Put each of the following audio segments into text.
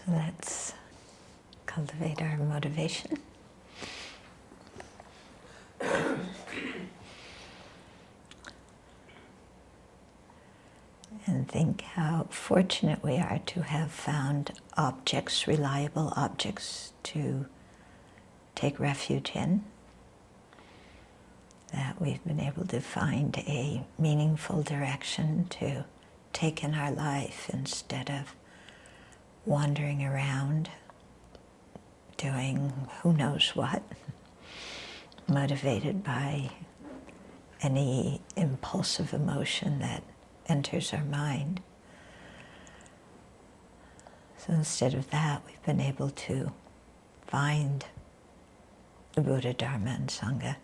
So let's cultivate our motivation. And think how fortunate we are to have found objects, reliable objects to take refuge in. That we've been able to find a meaningful direction to take in our life instead of wandering around doing who knows what, motivated by any impulsive emotion that enters our mind. So instead of that, we've been able to find the Buddha, Dharma, and Sangha,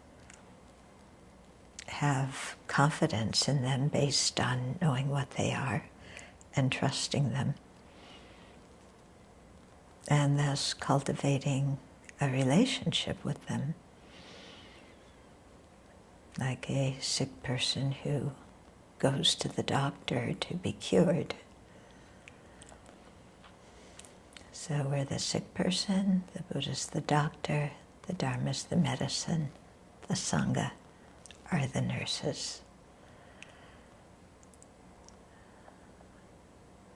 have confidence in them based on knowing what they are and trusting them, and thus cultivating a relationship with them, like a sick person who goes to the doctor to be cured. So we're the sick person, the Buddha's the doctor, the Dharma's the medicine, the Sangha are the nurses.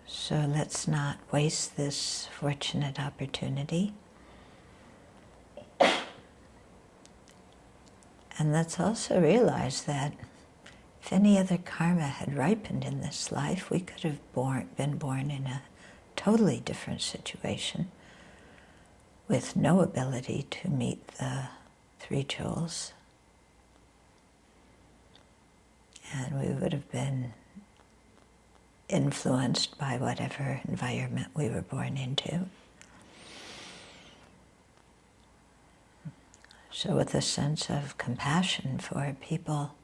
So let's not waste this fortunate opportunity. And let's also realize that if any other karma had ripened in this life, we could have been born in a totally different situation with no ability to meet the three jewels. And we would have been influenced by whatever environment we were born into. So with a sense of compassion for people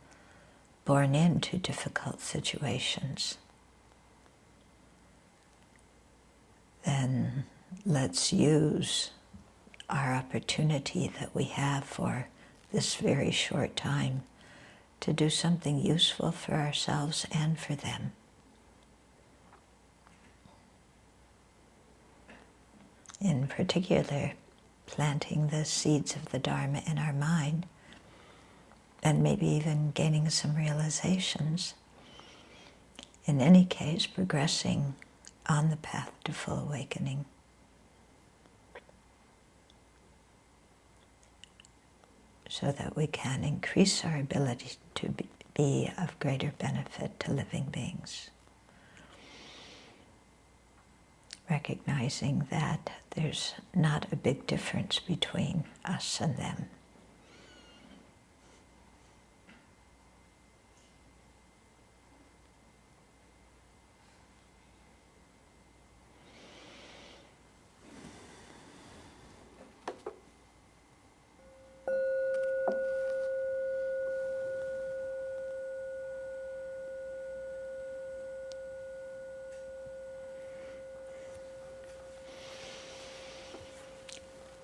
born into difficult situations, then let's use our opportunity that we have for this very short time to do something useful for ourselves and for them. In particular, planting the seeds of the Dharma in our mind, and maybe even gaining some realizations. In any case, progressing on the path to full awakening. So that we can increase our ability to be of greater benefit to living beings. Recognizing that there's not a big difference between us and them.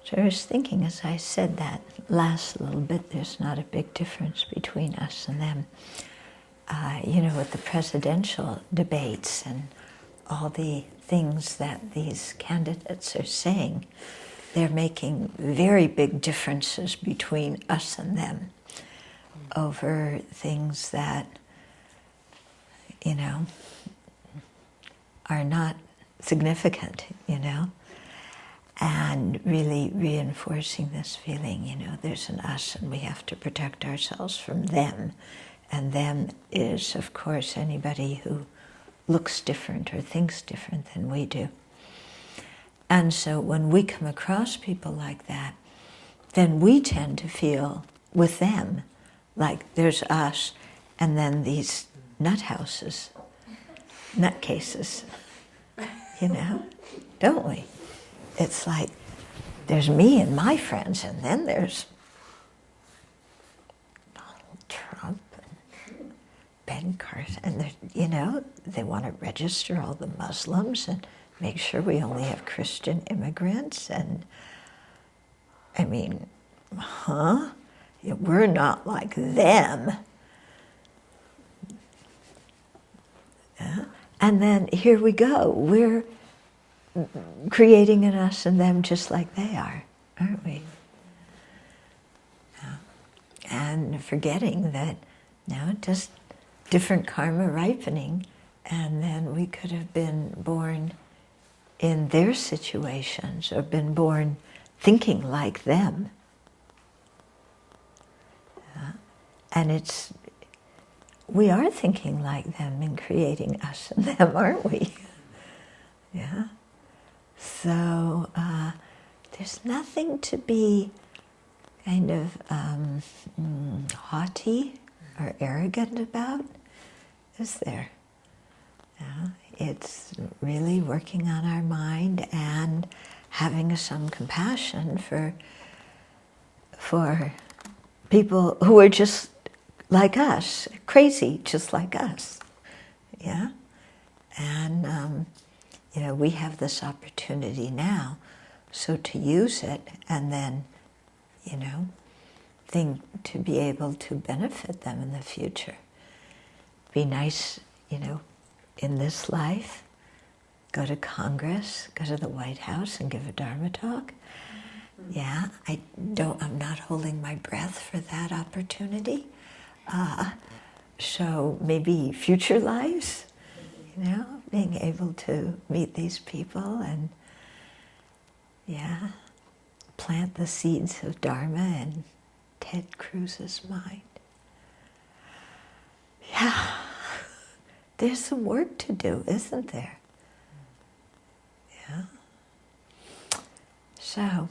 So I was thinking as I said that last little bit, there's not a big difference between us and them. With the presidential debates and all the things that these candidates are saying, they're making very big differences between us and them over things that, are not significant, and really reinforcing this feeling, there's an us and we have to protect ourselves from them. And them is, of course, anybody who looks different or thinks different than we do. And so when we come across people like that, then we tend to feel with them like there's us and then these nutcases, don't we? It's like there's me and my friends, and then there's Donald Trump and Ben Carson, and they want to register all the Muslims and make sure we only have Christian immigrants, and we're not like them. Yeah? And then here we go, we're creating an us and them just like they are, aren't we? And forgetting that now just different karma ripening, and then we could have been born in their situations or been born thinking like them. And we are thinking like them in creating us and them, aren't we? Yeah. So there's nothing to be kind of haughty or arrogant about, is there? Yeah. It's really working on our mind and having some compassion for people who are just like us, crazy just like us. Yeah? And we have this opportunity now, so to use it and then, think to be able to benefit them in the future. Be nice, in this life, go to Congress, go to the White House and give a Dharma talk. Yeah, I'm not holding my breath for that opportunity. So maybe future lives, being able to meet these people and, plant the seeds of Dharma in Ted Cruz's mind. Yeah, there's some work to do, isn't there? Yeah. So,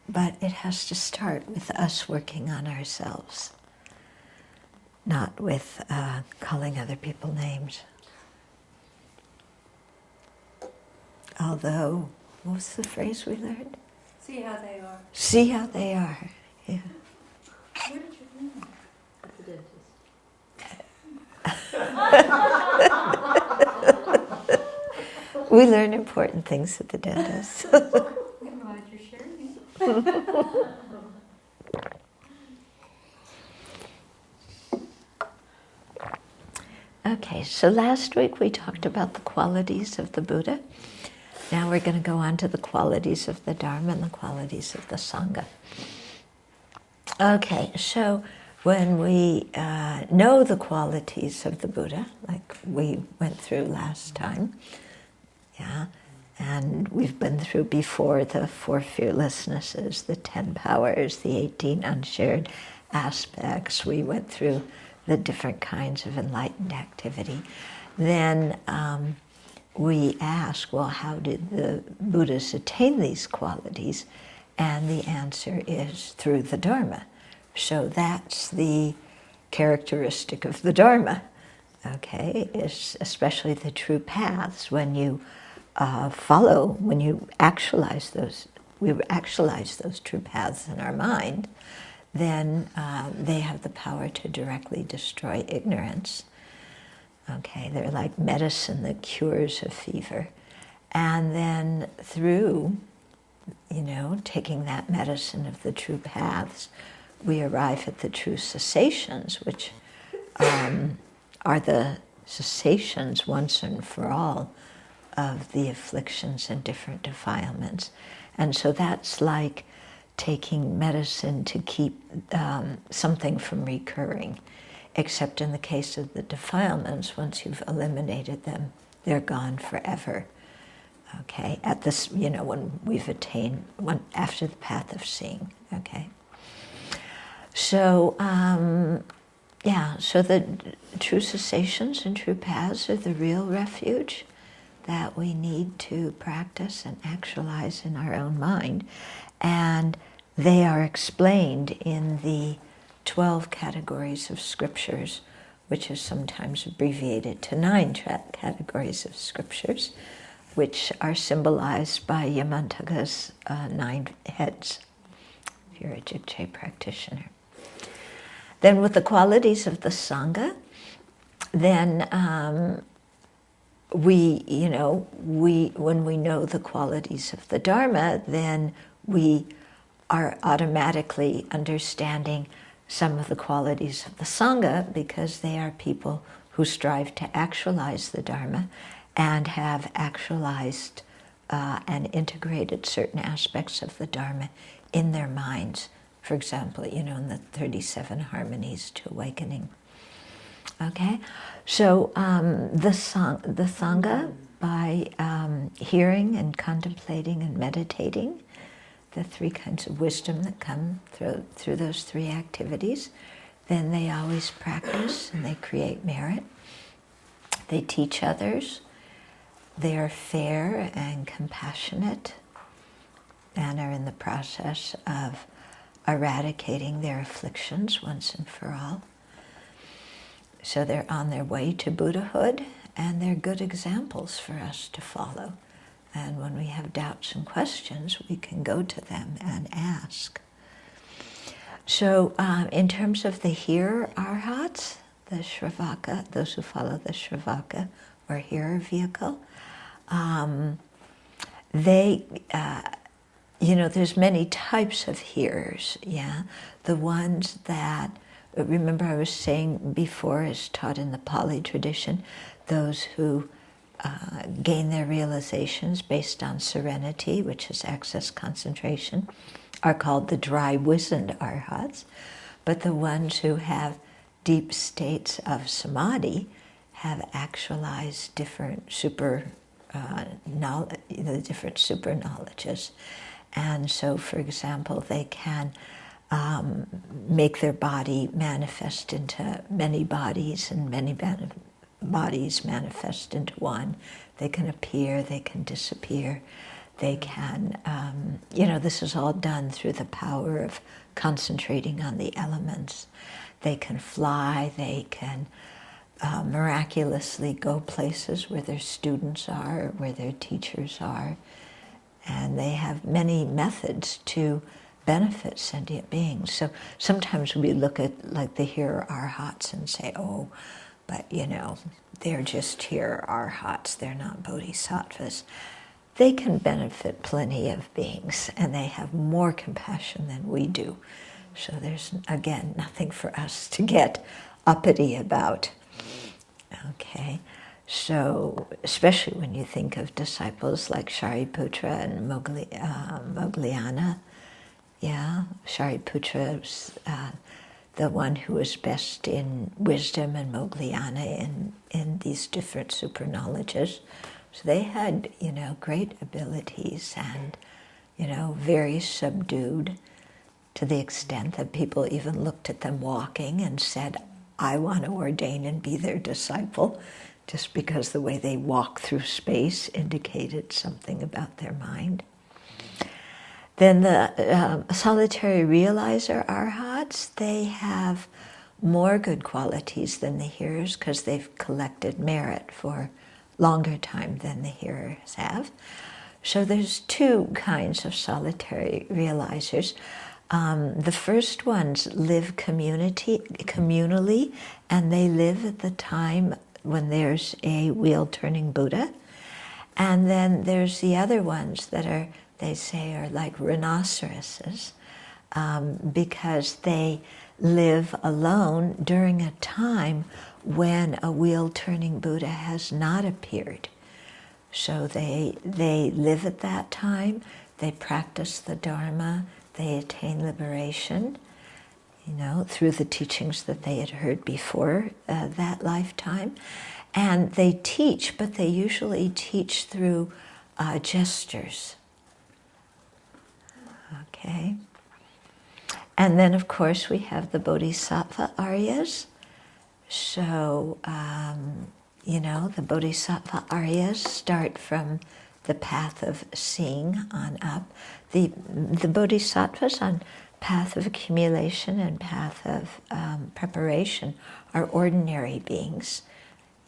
but it has to start with us working on ourselves, not with calling other people names. Although, what was the phrase we learned? See how they are. See how they are, yeah. Where did you learn that? At the dentist. We learn important things at the dentist. I'm glad you're sharing it. Okay, so last week we talked about the qualities of the Buddha. Now we're going to go on to the qualities of the Dharma and the qualities of the Sangha. Okay, so when we know the qualities of the Buddha, like we went through last time, and we've been through before the 4 fearlessnesses, the 10 powers, the 18 unshared aspects, we went through the different kinds of enlightened activity, then we ask, well, how did the Buddhas attain these qualities? And the answer is through the Dharma. So that's the characteristic of the Dharma, okay, is especially the true paths. When you when you actualize those, we actualize those true paths in our mind, then they have the power to directly destroy ignorance. Okay, they're like medicine that cures a fever. And then through, taking that medicine of the true paths, we arrive at the true cessations, which are the cessations once and for all of the afflictions and different defilements. And so that's like taking medicine to keep something from recurring. Except in the case of the defilements, once you've eliminated them, they're gone forever. Okay, at this, when we've attained, after the path of seeing, okay. So, so the true cessations and true paths are the real refuge that we need to practice and actualize in our own mind. And they are explained in the 12 categories of scriptures, which is sometimes abbreviated to 9 categories of scriptures, which are symbolized by Yamantaka's 9 heads, if you're a Jigche practitioner. Then with the qualities of the Sangha, then when we know the qualities of the Dharma, then we are automatically understanding some of the qualities of the Sangha, because they are people who strive to actualize the Dharma and have actualized and integrated certain aspects of the Dharma in their minds. For example, in the 37 harmonies to awakening. Okay, so the Sangha, by hearing and contemplating and meditating, the three kinds of wisdom that come through those three activities, then they always practice and they create merit. They teach others. They are fair and compassionate and are in the process of eradicating their afflictions once and for all. So they're on their way to Buddhahood, and they're good examples for us to follow. And when we have doubts and questions, we can go to them and ask. So in terms of the hearer arhats, the Shravaka, those who follow the Shravaka or hearer vehicle, there's many types of hearers, yeah? The ones that, remember I was saying before, is taught in the Pali tradition, those who gain their realizations based on serenity, which is access concentration, are called the dry wizened arhats. But the ones who have deep states of samadhi have actualized different super knowledges. And so, for example, they can make their body manifest into many bodies, and many bodies manifest into one. They can appear, they can disappear, they can, this is all done through the power of concentrating on the elements. They can fly, they can miraculously go places where their students are, or where their teachers are. And they have many methods to benefit sentient beings. So sometimes we look at like the hearer arhats and say, oh, but they're just hearer arhats, they're not bodhisattvas. They can benefit plenty of beings, and they have more compassion than we do. So there's, again, nothing for us to get uppity about. Okay. So, especially when you think of disciples like Shariputra and Moggallana, yeah, Shariputra was the one who was best in wisdom, and Moggallana in these different super knowledges. So they had, great abilities and, very subdued, to the extent that people even looked at them walking and said, I want to ordain and be their disciple, just because the way they walk through space indicated something about their mind. Then the solitary realizer arhats, they have more good qualities than the hearers because they've collected merit for longer time than the hearers have. So there's two kinds of solitary realizers. The first ones live communally, and they live at the time when there's a wheel-turning Buddha. And then there's the other ones that they say are like rhinoceroses, because they live alone during a time when a wheel-turning Buddha has not appeared. So they live at that time, they practice the Dharma, they attain liberation, through the teachings that they had heard before that lifetime. And they teach, but they usually teach through gestures. Okay. And then, of course, we have the Bodhisattva aryas. So, the Bodhisattva aryas start from the path of seeing on up. The Bodhisattvas on path of accumulation and path of preparation are ordinary beings.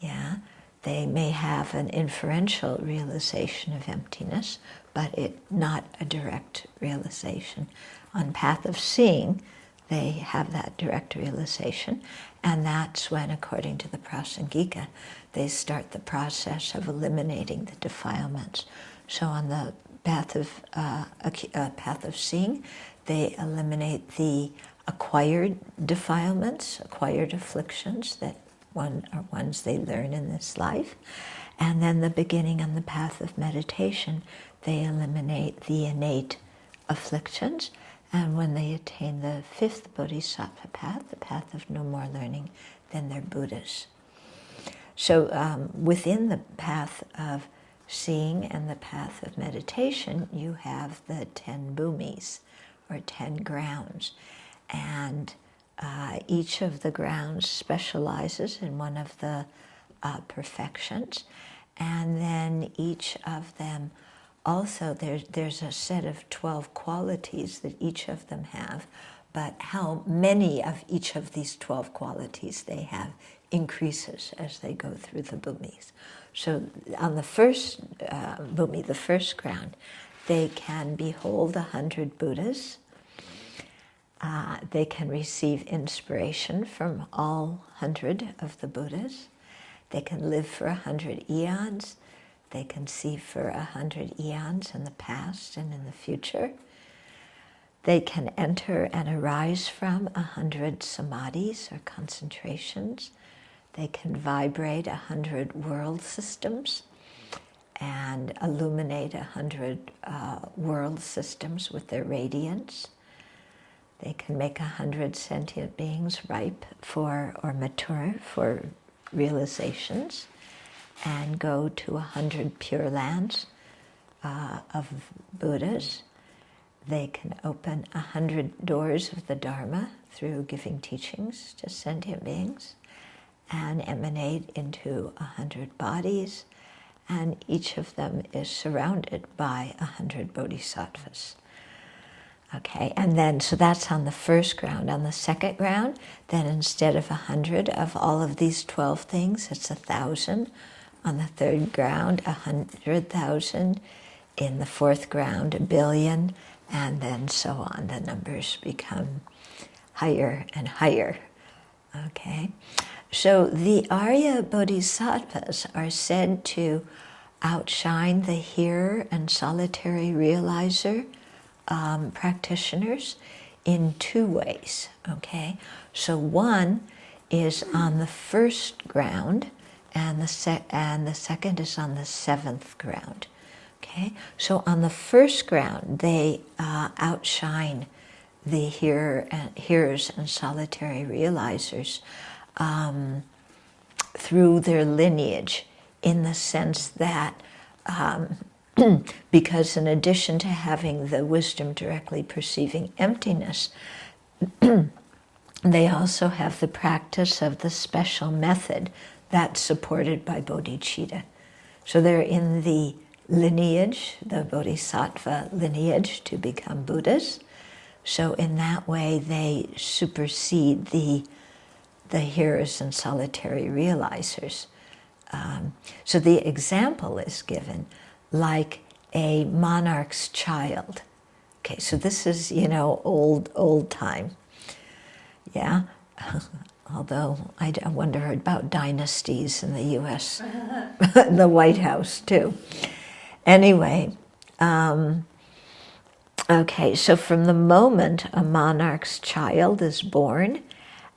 Yeah, they may have an inferential realization of emptiness, but not a direct realization. On path of seeing, they have that direct realization, and that's when, according to the Prasangika, they start the process of eliminating the defilements. So on the path of seeing, they eliminate the acquired defilements, acquired afflictions that are ones they learn in this life. And then the beginning on the path of meditation, they eliminate the innate afflictions. And when they attain the fifth Bodhisattva path, the path of no more learning, then they're Buddhas. So within the path of seeing and the path of meditation, you have the 10 bhumis, or 10 grounds. And each of the grounds specializes in one of the perfections. And then each of them also, there's a set of 12 qualities that each of them have, but how many of each of these 12 qualities they have increases as they go through the bhumis. So on the first bhumi, the first ground, they can behold 100 Buddhas. They can receive inspiration from all 100 of the Buddhas. They can live for 100 eons. They can see for 100 eons in the past and in the future. They can enter and arise from 100 samadhis or concentrations. They can vibrate 100 world systems and illuminate 100 world systems with their radiance. They can make 100 sentient beings ripe for, or mature for, realizations, and go to 100 pure lands of Buddhas. They can open 100 doors of the Dharma through giving teachings to sentient beings and emanate into 100 bodies, and each of them is surrounded by 100 bodhisattvas. Okay, and then, so that's on the first ground. On the second ground, then instead of 100 of all of these 12 things, it's 1,000. On the third ground, 100,000. In the fourth ground, 1 billion, and then so on. The numbers become higher and higher. Okay, so the Arya Bodhisattvas are said to outshine the hearer and solitary realizer practitioners in two ways. Okay, so one is on the first ground, and the second is on the seventh ground. Okay, so on the first ground, they outshine the hearers and solitary realizers through their lineage, in the sense that because in addition to having the wisdom directly perceiving emptiness, they also have the practice of the special method that's supported by bodhicitta. So they're in the lineage, the bodhisattva lineage, to become Buddhas. So in that way they supersede the hearers and solitary realizers. So the example is given like a monarch's child. Okay, so this is, old time. Yeah, although I wonder about dynasties in the U.S., the White House too. Anyway, okay, so from the moment a monarch's child is born,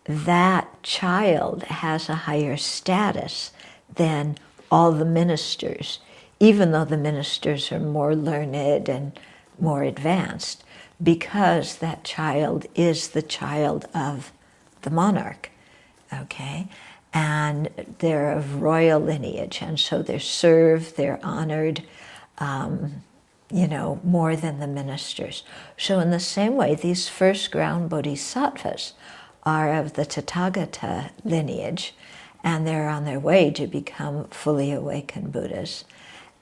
that child has a higher status than all the ministers, even though the ministers are more learned and more advanced, because that child is the child of the monarch, okay? And they're of royal lineage, and so they're served, they're honored, more than the ministers. So in the same way, these first ground bodhisattvas are of the Tathagata lineage, and they're on their way to become fully awakened Buddhas.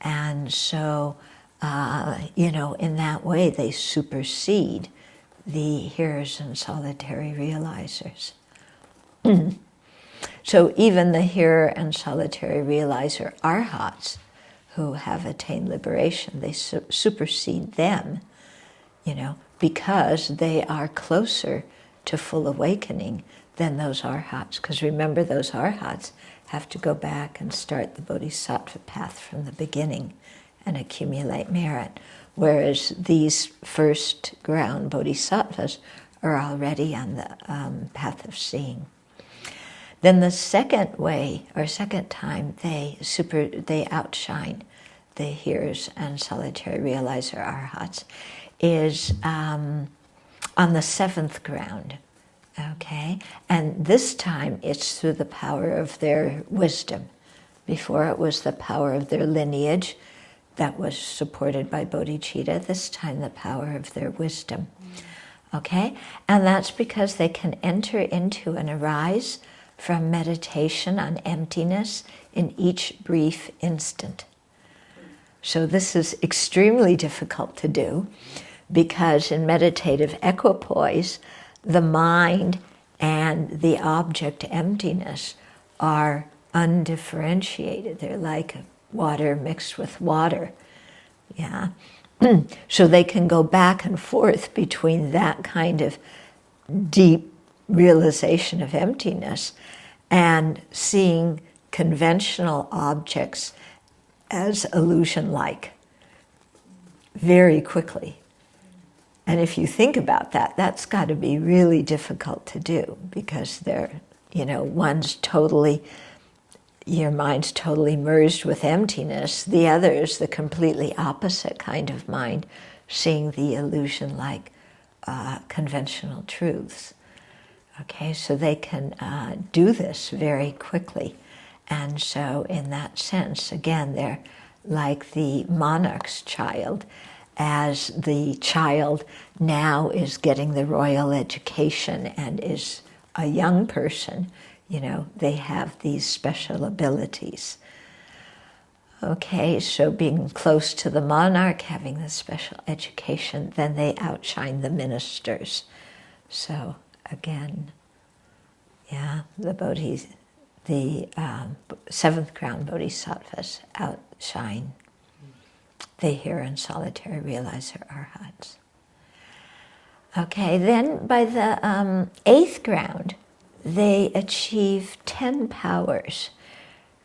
And so, in that way, they supersede the hearers and solitary realizers. So even the hearer and solitary realizer arhats who have attained liberation, they supersede them, because they are closer to full awakening than those arhats. Because remember, those arhats have to go back and start the bodhisattva path from the beginning and accumulate merit, whereas these first ground bodhisattvas are already on the path of seeing. Then the second way, or second time, they outshine the hearers and solitary realizer arhats, is on the seventh ground. Okay, and this time it's through the power of their wisdom. Before it was the power of their lineage that was supported by bodhicitta. This time the power of their wisdom. Okay, and that's because they can enter into and arise from meditation on emptiness in each brief instant. So this is extremely difficult to do because in meditative equipoise, the mind and the object emptiness are undifferentiated. They're like water mixed with water. Yeah. So they can go back and forth between that kind of deep realization of emptiness and seeing conventional objects as illusion-like very quickly. And if you think about that, that's got to be really difficult to do because they're, one's totally, your mind's totally merged with emptiness. The other is the completely opposite kind of mind, seeing the illusion-like conventional truths. Okay, so they can do this very quickly. And so in that sense, again, they're like the monarch's child, as the child now is getting the royal education and is a young person, they have these special abilities. Okay, so being close to the monarch, having the special education, then they outshine the ministers. So again, the seventh ground bodhisattvas outshine the hearer and solitary realizer arhats. Okay, then by the eighth ground, they achieve 10 powers,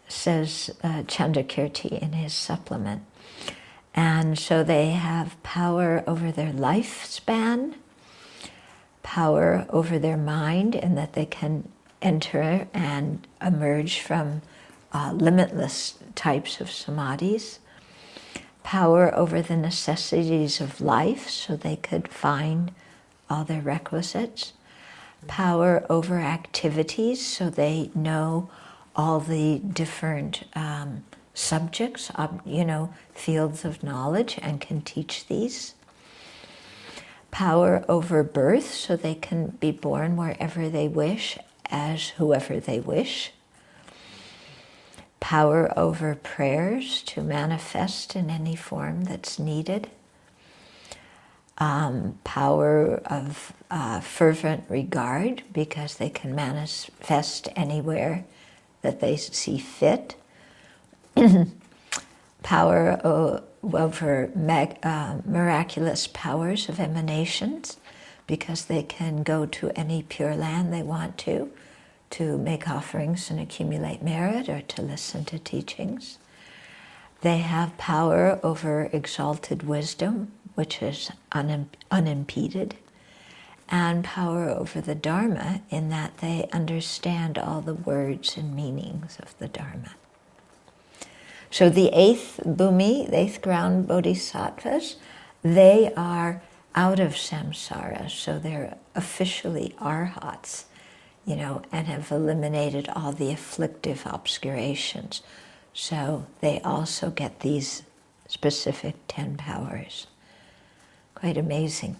says Chandrakirti in his supplement. And so they have power over their lifespan, power over their mind, in that they can enter and emerge from limitless types of samadhis, power over the necessities of life, so they could find all their requisites, power over activities, so they know all the different subjects, fields of knowledge, and can teach these. Power over birth, so they can be born wherever they wish, as whoever they wish. Power over prayers, to manifest in any form that's needed. Power of fervent regard, because they can manifest anywhere that they see fit. Power over miraculous powers of emanations, because they can go to any pure land they want to make offerings and accumulate merit, or to listen to teachings. They have power over exalted wisdom, which is unimpeded, and power over the Dharma, in that they understand all the words and meanings of the Dharma. So the eighth bhumi, the eighth ground bodhisattvas, they are out of samsara, so they're officially arhats, and have eliminated all the afflictive obscurations. So they also get these specific 10 powers. Quite amazing.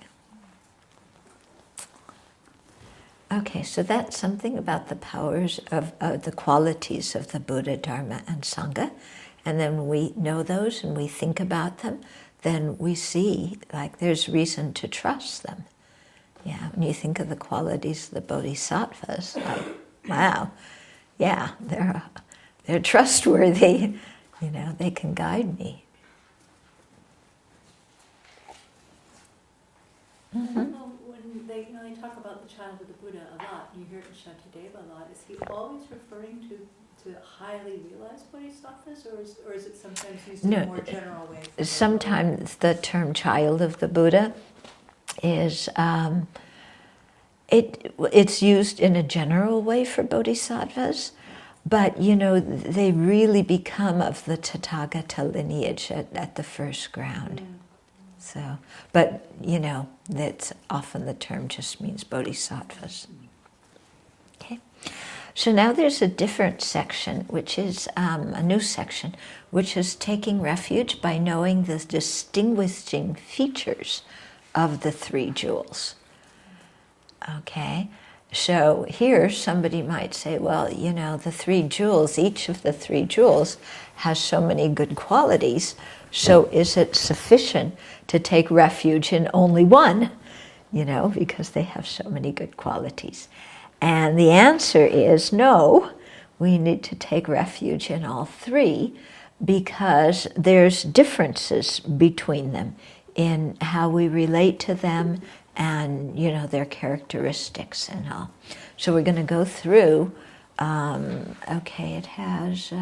Okay, so that's something about the powers of the qualities of the Buddha, Dharma, and Sangha. And then when we know those and we think about them, then we see, like, there's reason to trust them. Yeah, when you think of the qualities of the bodhisattvas, like, wow, yeah, they're trustworthy. They can guide me. Mm-hmm. When they talk about the child of the Buddha a lot, and you hear it in Shantideva a lot, is he always referring to highly realized bodhisattvas, or is it sometimes used in a more general way? Sometimes the term child of the Buddha is It's used in a general way for bodhisattvas, but they really become of the Tathagata lineage at the first ground. So, but that's often the term just means bodhisattvas. Okay. So now there's a different section, which is a new section, which is taking refuge by knowing the distinguishing features of the three jewels. Okay, so here somebody might say, well, the three jewels, each of the three jewels has so many good qualities, so is it sufficient to take refuge in only one, because they have so many good qualities? And the answer is no, we need to take refuge in all three because there's differences between them in how we relate to them and, their characteristics and all. So we're going to go through, it has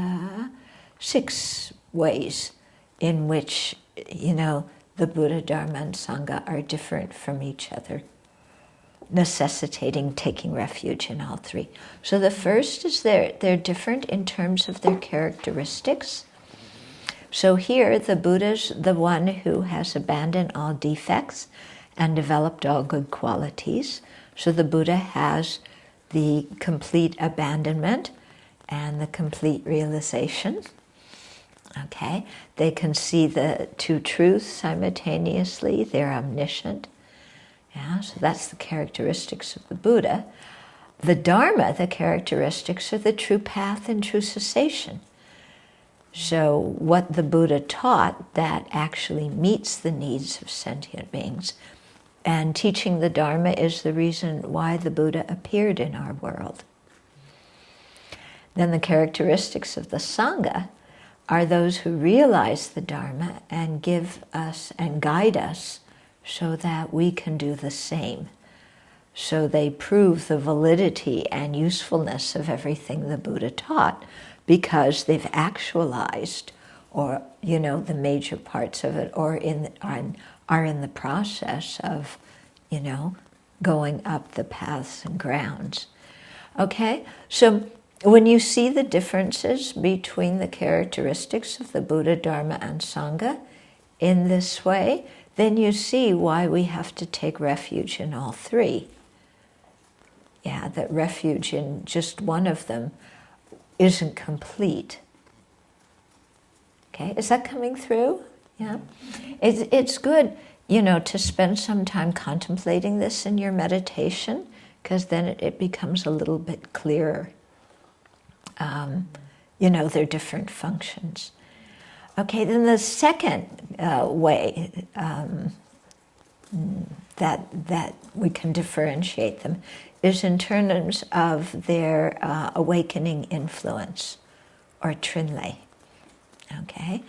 6 ways in which, the Buddha, Dharma, and Sangha are different from each other, necessitating taking refuge in all three. So the first is they're different in terms of their characteristics. So here, the Buddha's the one who has abandoned all defects and developed all good qualities. So the Buddha has the complete abandonment and the complete realization. Okay, they can see the two truths simultaneously. They're omniscient. Yeah, so that's the characteristics of the Buddha. The Dharma, the characteristics are the true path and true cessation. So what the Buddha taught that actually meets the needs of sentient beings. And teaching the Dharma is the reason why the Buddha appeared in our world. Then the characteristics of the Sangha are those who realize the Dharma and give us and guide us so that we can do the same. So they prove the validity and usefulness of everything the Buddha taught because they've actualized, or the major parts of it, or are in the process of, going up the paths and grounds. Okay, so when you see the differences between the characteristics of the Buddha, Dharma, and Sangha in this way, then you see why we have to take refuge in all three. Yeah, that refuge in just one of them isn't complete. Okay, is that coming through? Yeah, it's good, to spend some time contemplating this in your meditation, because then it becomes a little bit clearer. Their different functions. Okay, then the second way that we can differentiate them is in terms of their awakening influence, or trinlay. Okay,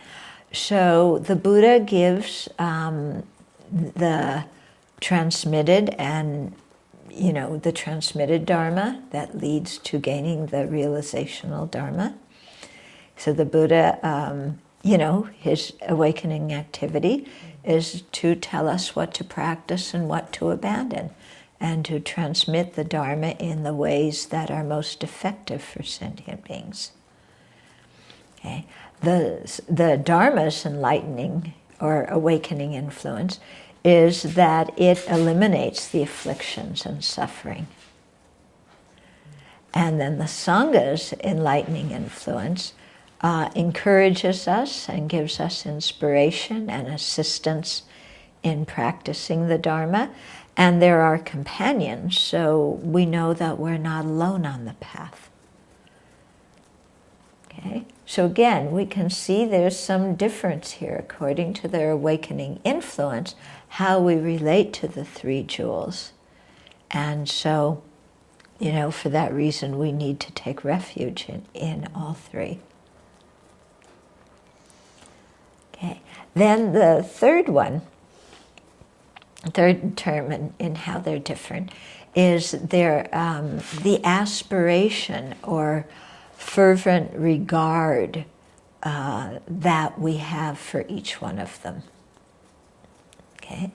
so the Buddha gives the transmitted and the transmitted Dharma that leads to gaining the realizational Dharma. So the Buddha, his awakening activity is to tell us what to practice and what to abandon, and to transmit the Dharma in the ways that are most effective for sentient beings. Okay. The Dharma's enlightening or awakening influence is that it eliminates the afflictions and suffering. And then the Sangha's enlightening influence encourages us and gives us inspiration and assistance in practicing the Dharma. And they're our companions, so we know that we're not alone on the path. Okay? So again, we can see there's some difference here according to their awakening influence, how we relate to the three jewels. And so, for that reason, we need to take refuge in all three. Okay. Then the third term in how they're different is their the aspiration or fervent regard that we have for each one of them. Okay,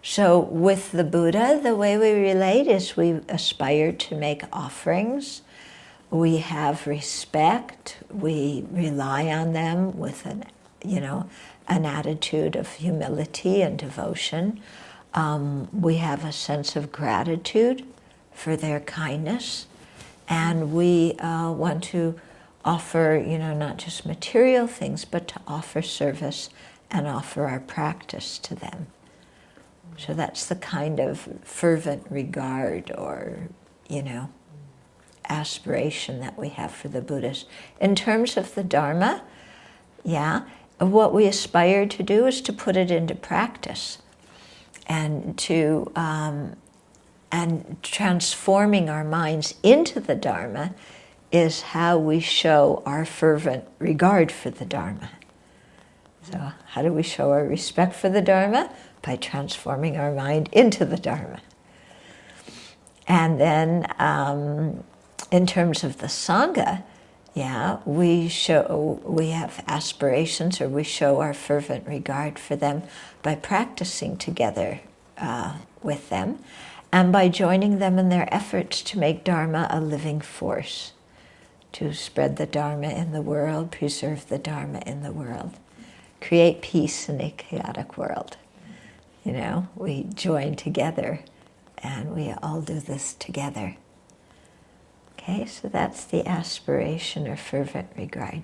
So with the Buddha, the way we relate is we aspire to make offerings. We have respect. We rely on them with an attitude of humility and devotion. We have a sense of gratitude for their kindness, and we want to offer, not just material things, but to offer service and offer our practice to them. So that's the kind of fervent regard or, aspiration that we have for the Buddhas. In terms of the Dharma, what we aspire to do is to put it into practice and to and transforming our minds into the Dharma is how we show our fervent regard for the Dharma. So how do we show our respect for the Dharma? By transforming our mind into the Dharma. And then in terms of the Sangha, we have aspirations, or we show our fervent regard for them by practicing together with them and by joining them in their efforts to make Dharma a living force, to spread the Dharma in the world, preserve the Dharma in the world, create peace in a chaotic world. We join together and we all do this together. Okay, so that's the aspiration or fervent regard.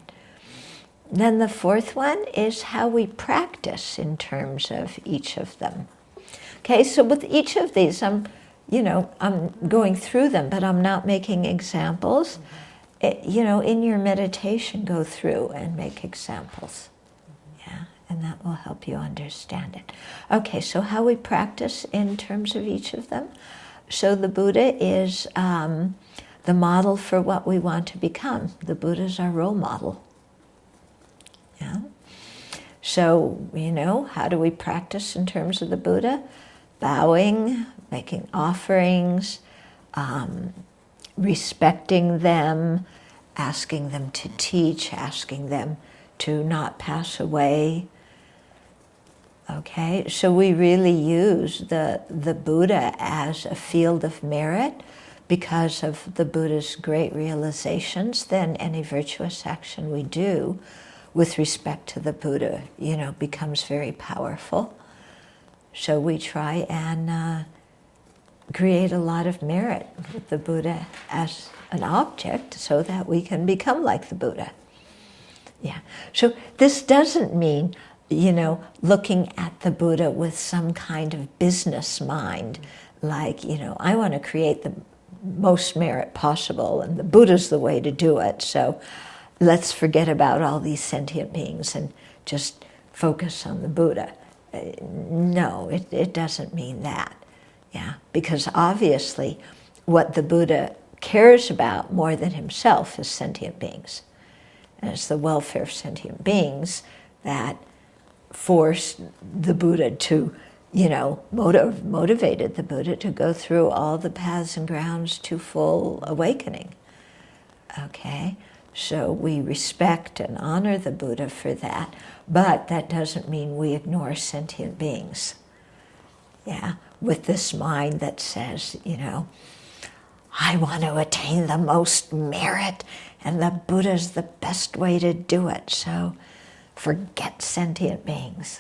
Then the fourth one is how we practice in terms of each of them. Okay, so with each of these, I'm going through them, but I'm not making examples. In your meditation, go through and make examples. And that will help you understand it. Okay, so how we practice in terms of each of them. So the Buddha is the model for what we want to become. The Buddha is our role model. So, how do we practice in terms of the Buddha? Bowing, making offerings, respecting them, asking them to teach, asking them to not pass away. Okay, so we really use the Buddha as a field of merit because of the Buddha's great realizations. Then any virtuous action we do with respect to the Buddha, becomes very powerful. So we try and create a lot of merit with the Buddha as an object so that we can become like the Buddha. So this doesn't mean, looking at the Buddha with some kind of business mind, like, I want to create the most merit possible and the Buddha's the way to do it, so let's forget about all these sentient beings and just focus on the Buddha. No, it doesn't mean that. Because obviously what the Buddha cares about more than himself is sentient beings. And it's the welfare of sentient beings that forced the Buddha to, motivated the Buddha to go through all the paths and grounds to full awakening. Okay, so we respect and honor the Buddha for that, but that doesn't mean we ignore sentient beings. With this mind that says, I want to attain the most merit, and the Buddha's the best way to do it, so forget sentient beings.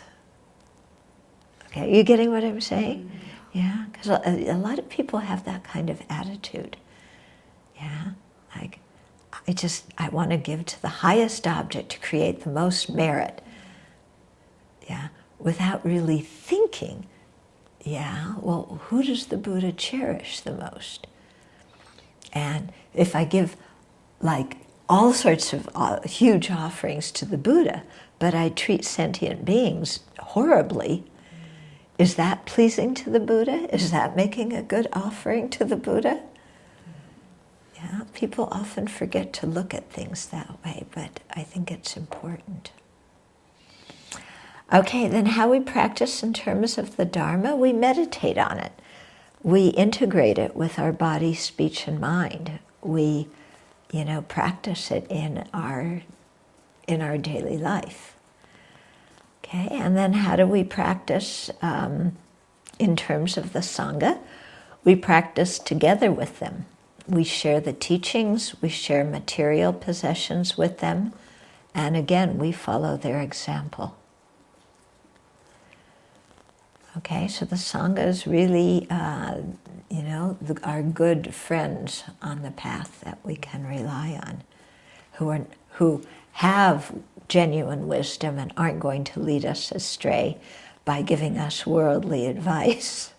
Okay, you getting what I'm saying? Because a lot of people have that kind of attitude. Like, I want to give to the highest object to create the most merit. Without really thinking, well, who does the Buddha cherish the most? And if I give, like, all sorts of huge offerings to the Buddha, but I treat sentient beings horribly, is that pleasing to the Buddha? Is that making a good offering to the Buddha? People often forget to look at things that way, but I think it's important. Okay, then how we practice in terms of the Dharma, we meditate on it. We integrate it with our body, speech, and mind. We, practice it in our daily life. Okay, and then how do we practice in terms of the Sangha, we practice together with them. We share the teachings, we share material possessions with them, and again, we follow their example. Okay, so the Sangha is really, our good friends on the path that we can rely on, who have genuine wisdom and aren't going to lead us astray by giving us worldly advice.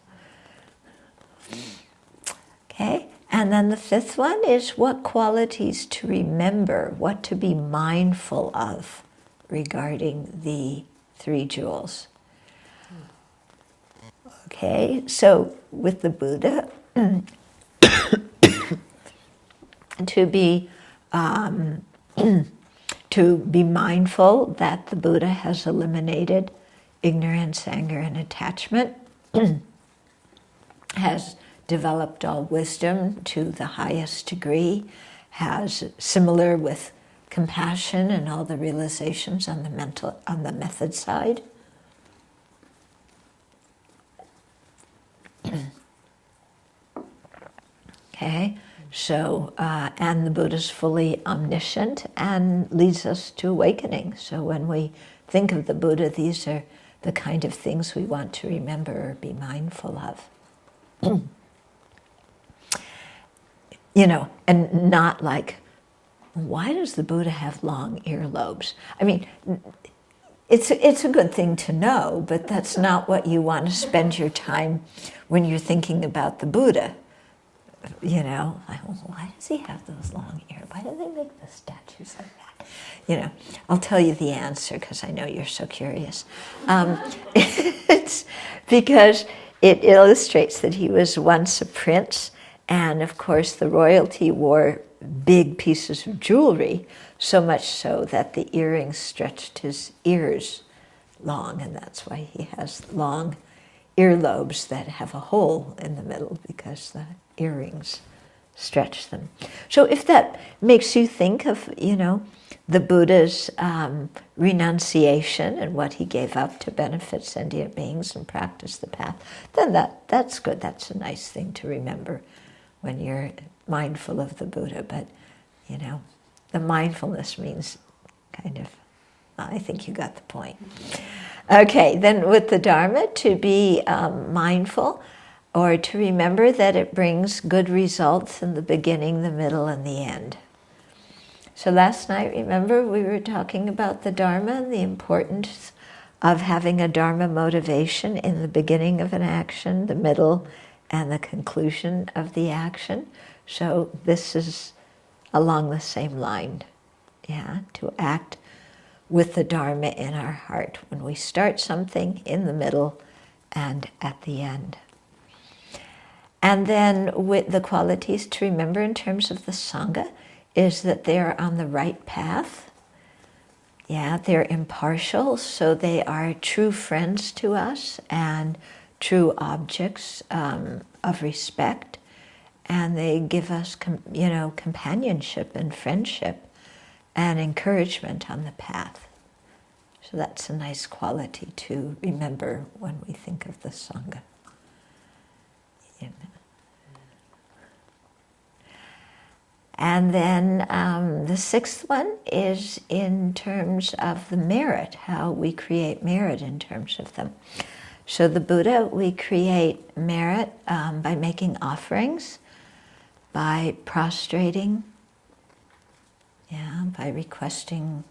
Okay, and then the fifth one is what qualities to remember, what to be mindful of regarding the three jewels. Okay, so with the Buddha, to be mindful that the Buddha has eliminated ignorance, anger, and attachment, has developed all wisdom to the highest degree, has similar with compassion and all the realizations on the method side. Okay, so, and the Buddha's fully omniscient and leads us to awakening. So when we think of the Buddha, these are the kind of things we want to remember or be mindful of. And not like, why does the Buddha have long earlobes? I mean, it's a good thing to know, but that's not what you want to spend your time when you're thinking about the Buddha. Like, why does he have those long ears? Why do they make the statues like that? I'll tell you the answer because I know you're so curious. It's because it illustrates that he was once a prince, and of course the royalty wore big pieces of jewelry, so much so that the earrings stretched his ears long, and that's why he has long earlobes that have a hole in the middle because the earrings stretch them. So if that makes you think of, the Buddha's renunciation and what he gave up to benefit sentient beings and practice the path, then that's good. That's a nice thing to remember when you're mindful of the Buddha. But, the mindfulness means kind of, I think you got the point. Okay, then with the Dharma, to be mindful or to remember that it brings good results in the beginning, the middle, and the end. So last night, remember, we were talking about the Dharma and the importance of having a Dharma motivation in the beginning of an action, the middle, and the conclusion of the action. So this is along the same line, to act with the Dharma in our heart when we start something, in the middle, and at the end. And then with the qualities to remember in terms of the Sangha is that they're on the right path. They're impartial, so they are true friends to us and true objects of respect. And they give us, companionship and friendship and encouragement on the path. So that's a nice quality to remember when we think of the Sangha. And then the sixth one is in terms of the merit, how we create merit in terms of them. So the Buddha, we create merit by making offerings, by prostrating, by requesting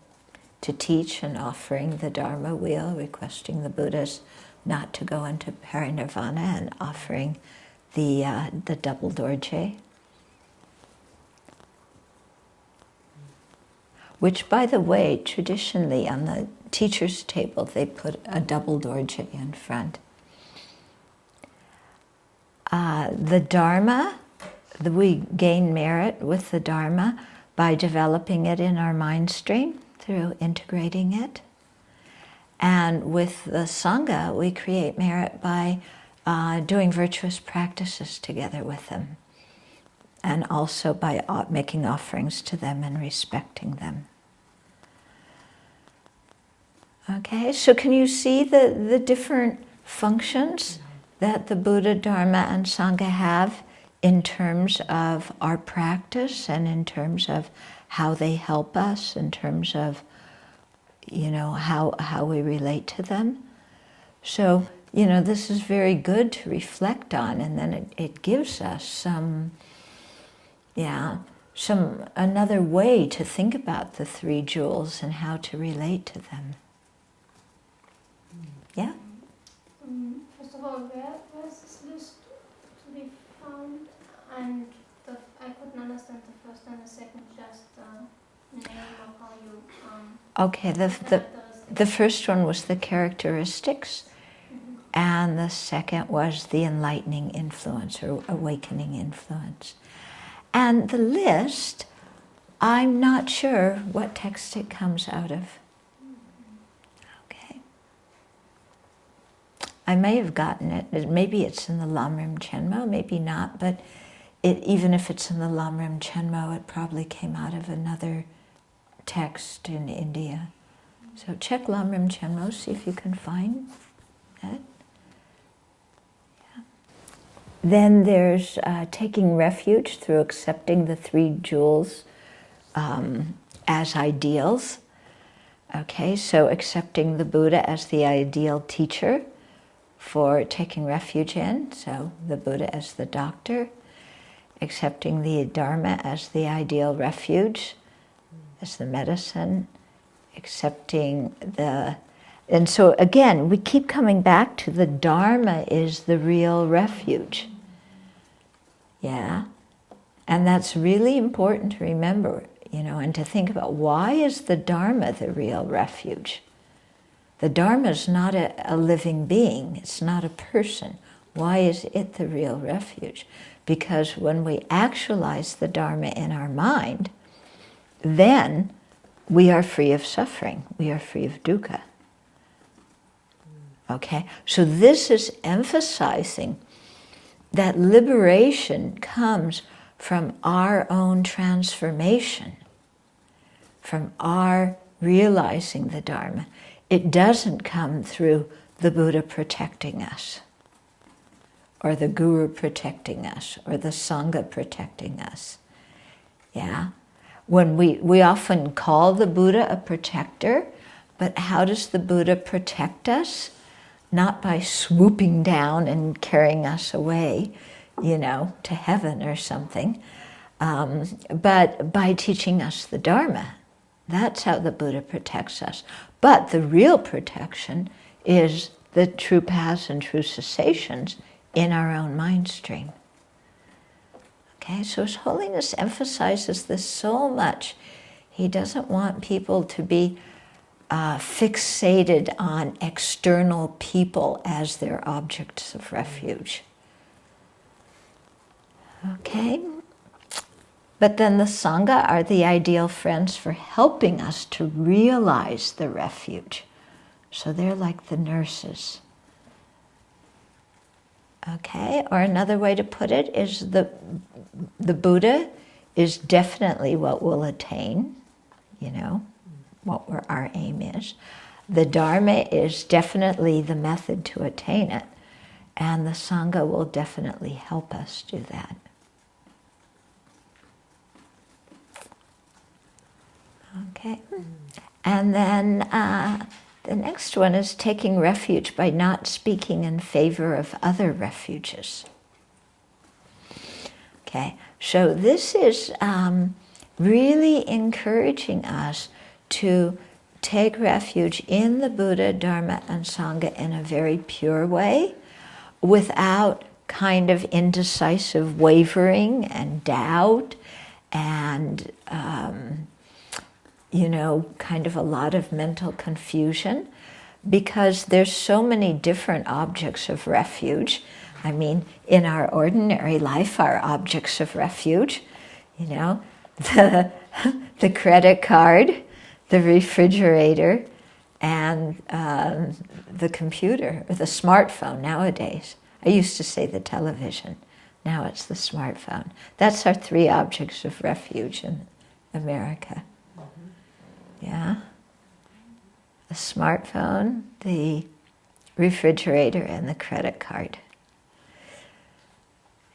to teach and offering the Dharma wheel, requesting the Buddhas not to go into parinirvana, and offering the double dorje. Which, by the way, traditionally on the teacher's table, they put a double dorje in front. The Dharma, we gain merit with the Dharma by developing it in our mind stream through integrating it. And with the Sangha, we create merit by doing virtuous practices together with them, and also by making offerings to them and respecting them. Okay, so can you see the different functions that the Buddha, Dharma, and Sangha have in terms of our practice and in terms of how they help us, in terms of, how we relate to them. So, this is very good to reflect on, and then it gives us another way to think about the three jewels and how to relate to them. Yeah? First of all, where is this list to be found? And I couldn't understand the first and the second, just name of how you... Okay, the first one was the characteristics, and the second was the enlightening influence or awakening influence. And the list, I'm not sure what text it comes out of. Okay. I may have gotten it. Maybe it's in the Lamrim Chenmo, maybe not, but even if it's in the Lamrim Chenmo, it probably came out of another text in India. So check Lamrim Chenmo, see if you can find it. Then there's taking refuge through accepting the three jewels as ideals. Okay, so accepting the Buddha as the ideal teacher for taking refuge in, so the Buddha as the doctor, accepting the Dharma as the ideal refuge, as the medicine, accepting the... And so again, we keep coming back to the Dharma is the real refuge. Yeah, and that's really important to remember, and to think about, why is the Dharma the real refuge? The Dharma is not a living being, it's not a person. Why is it the real refuge? Because when we actualize the Dharma in our mind, then we are free of suffering, we are free of dukkha. Okay, so this is emphasizing that liberation comes from our own transformation, from our realizing the Dharma. It doesn't come through the Buddha protecting us, or the Guru protecting us, or the Sangha protecting us. Yeah? When we often call the Buddha a protector, but how does the Buddha protect us? Not by swooping down and carrying us away, to heaven or something, but by teaching us the Dharma. That's how the Buddha protects us. But the real protection is the true paths and true cessations in our own mind stream. Okay, so His Holiness emphasizes this so much. He doesn't want people to be fixated on external people as their objects of refuge. Okay? But then the Sangha are the ideal friends for helping us to realize the refuge. So they're like the nurses. Okay? Or another way to put it is the Buddha is definitely what we'll attain, what our aim is. The Dharma is definitely the method to attain it, and the Sangha will definitely help us do that. Okay. And then the next one is taking refuge by not speaking in favor of other refuges. Okay, so this is really encouraging us to take refuge in the Buddha, Dharma, and Sangha in a very pure way, without kind of indecisive wavering and doubt and, kind of a lot of mental confusion, because there's so many different objects of refuge. I mean, in our ordinary life, our objects of refuge, the credit card, the refrigerator, and the computer, or the smartphone nowadays. I used to say the television. Now it's the smartphone. That's our three objects of refuge in America. Yeah? The smartphone, the refrigerator, and the credit card.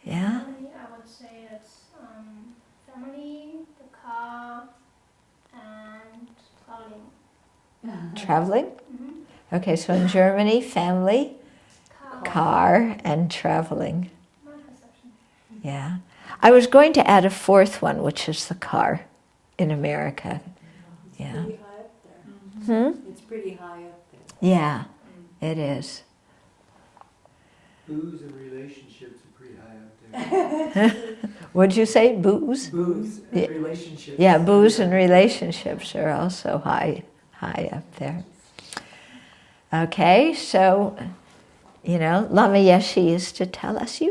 Yeah? Family, I would say it's family, the car, and traveling. Traveling? Mm-hmm. Okay, so in Germany, family, car, and traveling. My perception. Yeah. I was going to add a fourth one, which is the car in America. Yeah. It's pretty high up there. It's pretty high up there. Yeah, it is. Booze and relationships are pretty high up there. What'd you say? Booze? Booze and relationships. Yeah, booze and relationships are also high up there. Okay, so, Lama Yeshe used to tell us,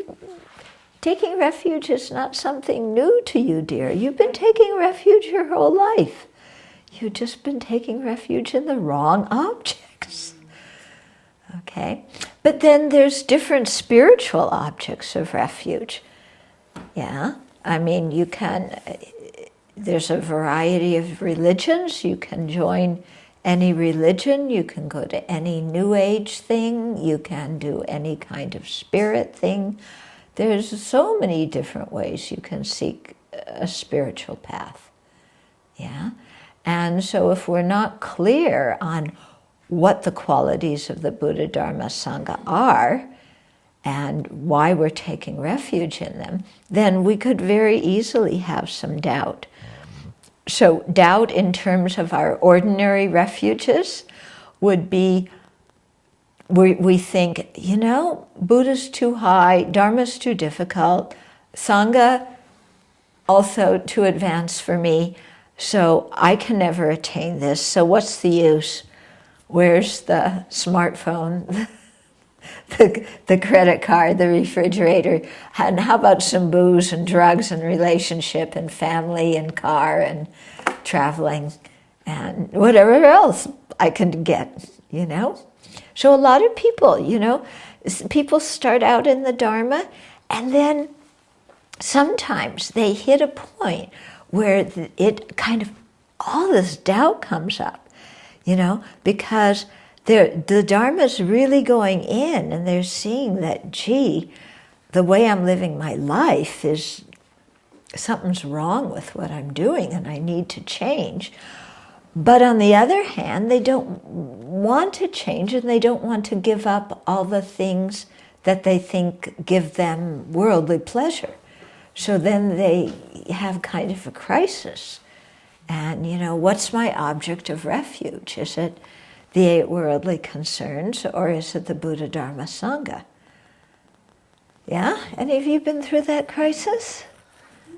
taking refuge is not something new to you, dear. You've been taking refuge your whole life. You've just been taking refuge in the wrong objects. Okay? But then there's different spiritual objects of refuge. Yeah? I mean, there's a variety of religions. You can join any religion. You can go to any New Age thing. You can do any kind of spirit thing. There's so many different ways you can seek a spiritual path. Yeah? And so if we're not clear on what the qualities of the Buddha, Dharma, Sangha are, and why we're taking refuge in them, then we could very easily have some doubt. So doubt in terms of our ordinary refuges would be, we think, Buddha's too high, Dharma's too difficult, Sangha also too advanced for me, so I can never attain this, so what's the use? Where's the smartphone, the credit card, the refrigerator, and how about some booze and drugs and relationship and family and car and traveling and whatever else I can get, So a lot of people, people start out in the Dharma and then sometimes they hit a point where it kind of, all this doubt comes up, because the Dharma is really going in and they're seeing that, the way I'm living my life is, something's wrong with what I'm doing and I need to change. But on the other hand, they don't want to change and they don't want to give up all the things that they think give them worldly pleasure. So then they have kind of a crisis. And, what's my object of refuge? Is it the 8 worldly concerns or is it the Buddha, Dharma, Sangha? Yeah? Any of you been through that crisis?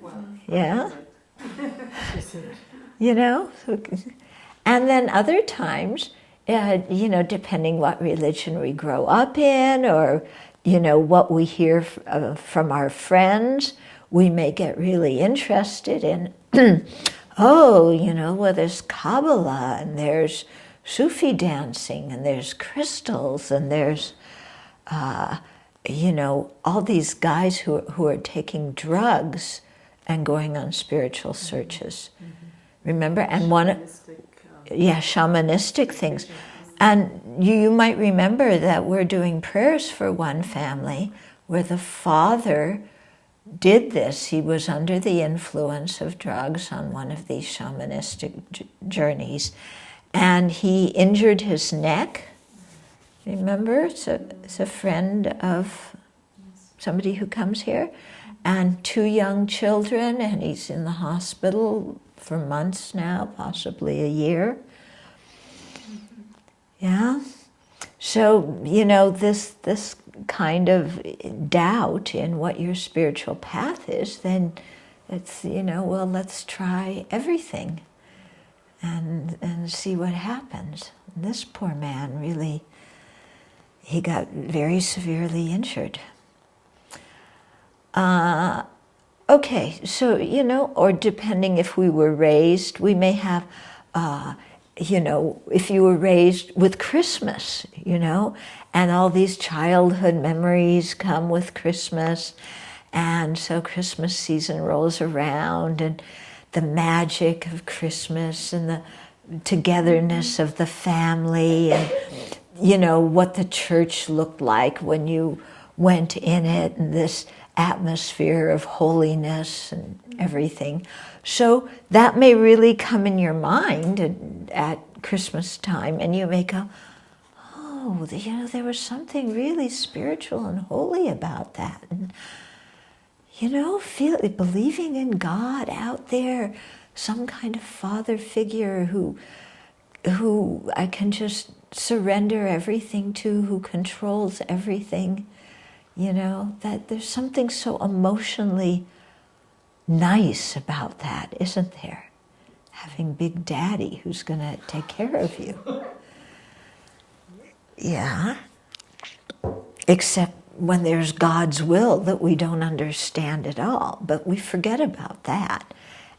Well, yeah? And then other times, depending what religion we grow up in or, what we hear from our friends, we may get really interested in, there's Kabbalah and there's Sufi dancing and there's crystals and there's, all these guys who are taking drugs and going on spiritual searches. Mm-hmm. Remember? And shamanistic things. And you might remember that we're doing prayers for one family where the father did this. He was under the influence of drugs on one of these shamanistic journeys, and he injured his neck. Remember? It's a friend of somebody who comes here, and 2 young children, and he's in the hospital for months now, possibly a year. Yeah? So, this kind of doubt in what your spiritual path is, then it's, let's try everything and see what happens. And this poor man really, he got very severely injured. Okay, so, or depending if we were raised, we may have, if you were raised with Christmas, and all these childhood memories come with Christmas, and so Christmas season rolls around, and the magic of Christmas, and the togetherness of the family, and, what the church looked like when you went in it, and this atmosphere of holiness and everything. So that may really come in your mind at Christmas time, and you may go, oh, there was something really spiritual and holy about that. And, believing in God out there, some kind of father figure who I can just surrender everything to, who controls everything, that there's something so emotionally nice about that, isn't there? Having Big Daddy who's going to take care of you. Yeah. Except when there's God's will that we don't understand at all, but we forget about that.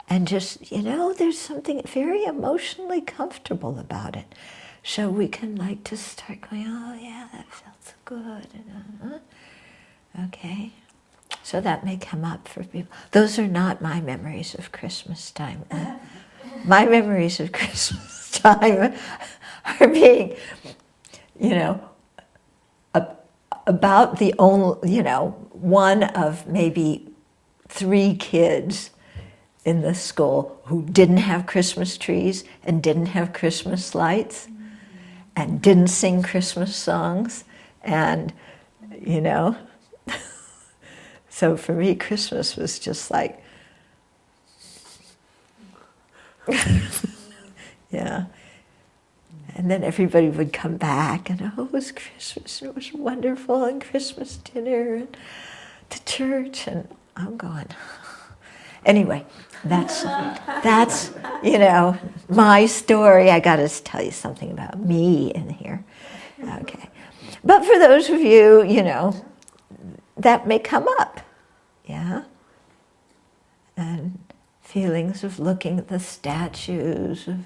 And just, there's something very emotionally comfortable about it. So we can just start going, oh yeah, that felt so good. Okay. So that may come up for people. Those are not my memories of Christmas time. My memories of Christmas time are being, about the only, one of maybe 3 kids in the school who didn't have Christmas trees and didn't have Christmas lights and didn't sing Christmas songs. And, so for me, Christmas was just like, yeah. And then everybody would come back and, oh, it was Christmas, and it was wonderful, and Christmas dinner, and to church, and I'm going. Anyway, that's my story. I got to tell you something about me in here. Okay. But for those of you, that may come up. Yeah? And feelings of looking at the statues of,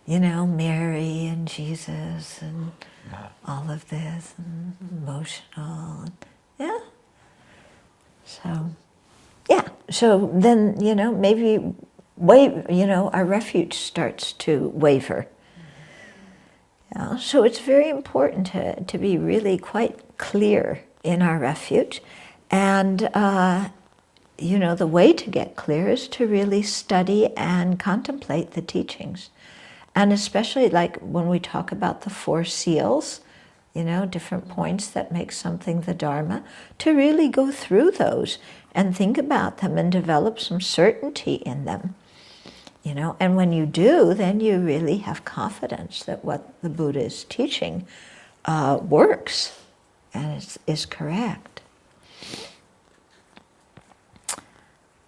Mary and Jesus and all of this, and emotional. Yeah. So, yeah. So then, maybe our refuge starts to waver. Yeah. So it's very important to be really quite clear in our refuge. And, the way to get clear is to really study and contemplate the teachings. And especially like when we talk about the 4 seals, different points that make something the Dharma, to really go through those and think about them and develop some certainty in them. And when you do, then you really have confidence that what the Buddha is teaching works and is correct.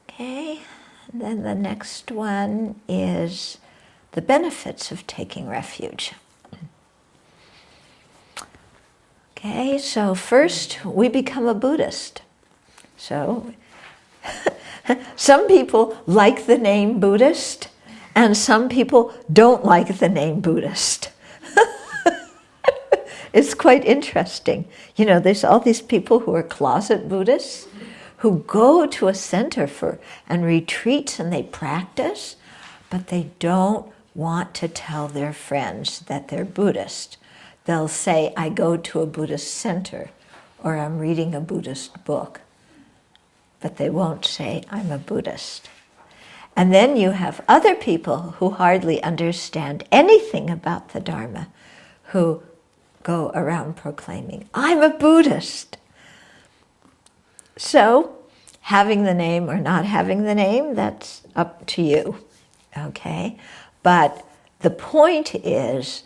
Okay, and then the next one is the benefits of taking refuge. Okay, so first we become a Buddhist. So some people like the name Buddhist, and some people don't like the name Buddhist. It's quite interesting. There's all these people who are closet Buddhists who go to a center and retreats and they practice, but they don't want to tell their friends that they're Buddhist. They'll say, I go to a Buddhist center, or I'm reading a Buddhist book, but they won't say, I'm a Buddhist. And then you have other people who hardly understand anything about the Dharma, who go around proclaiming, I'm a Buddhist. So, having the name or not having the name, that's up to you, okay? But the point is,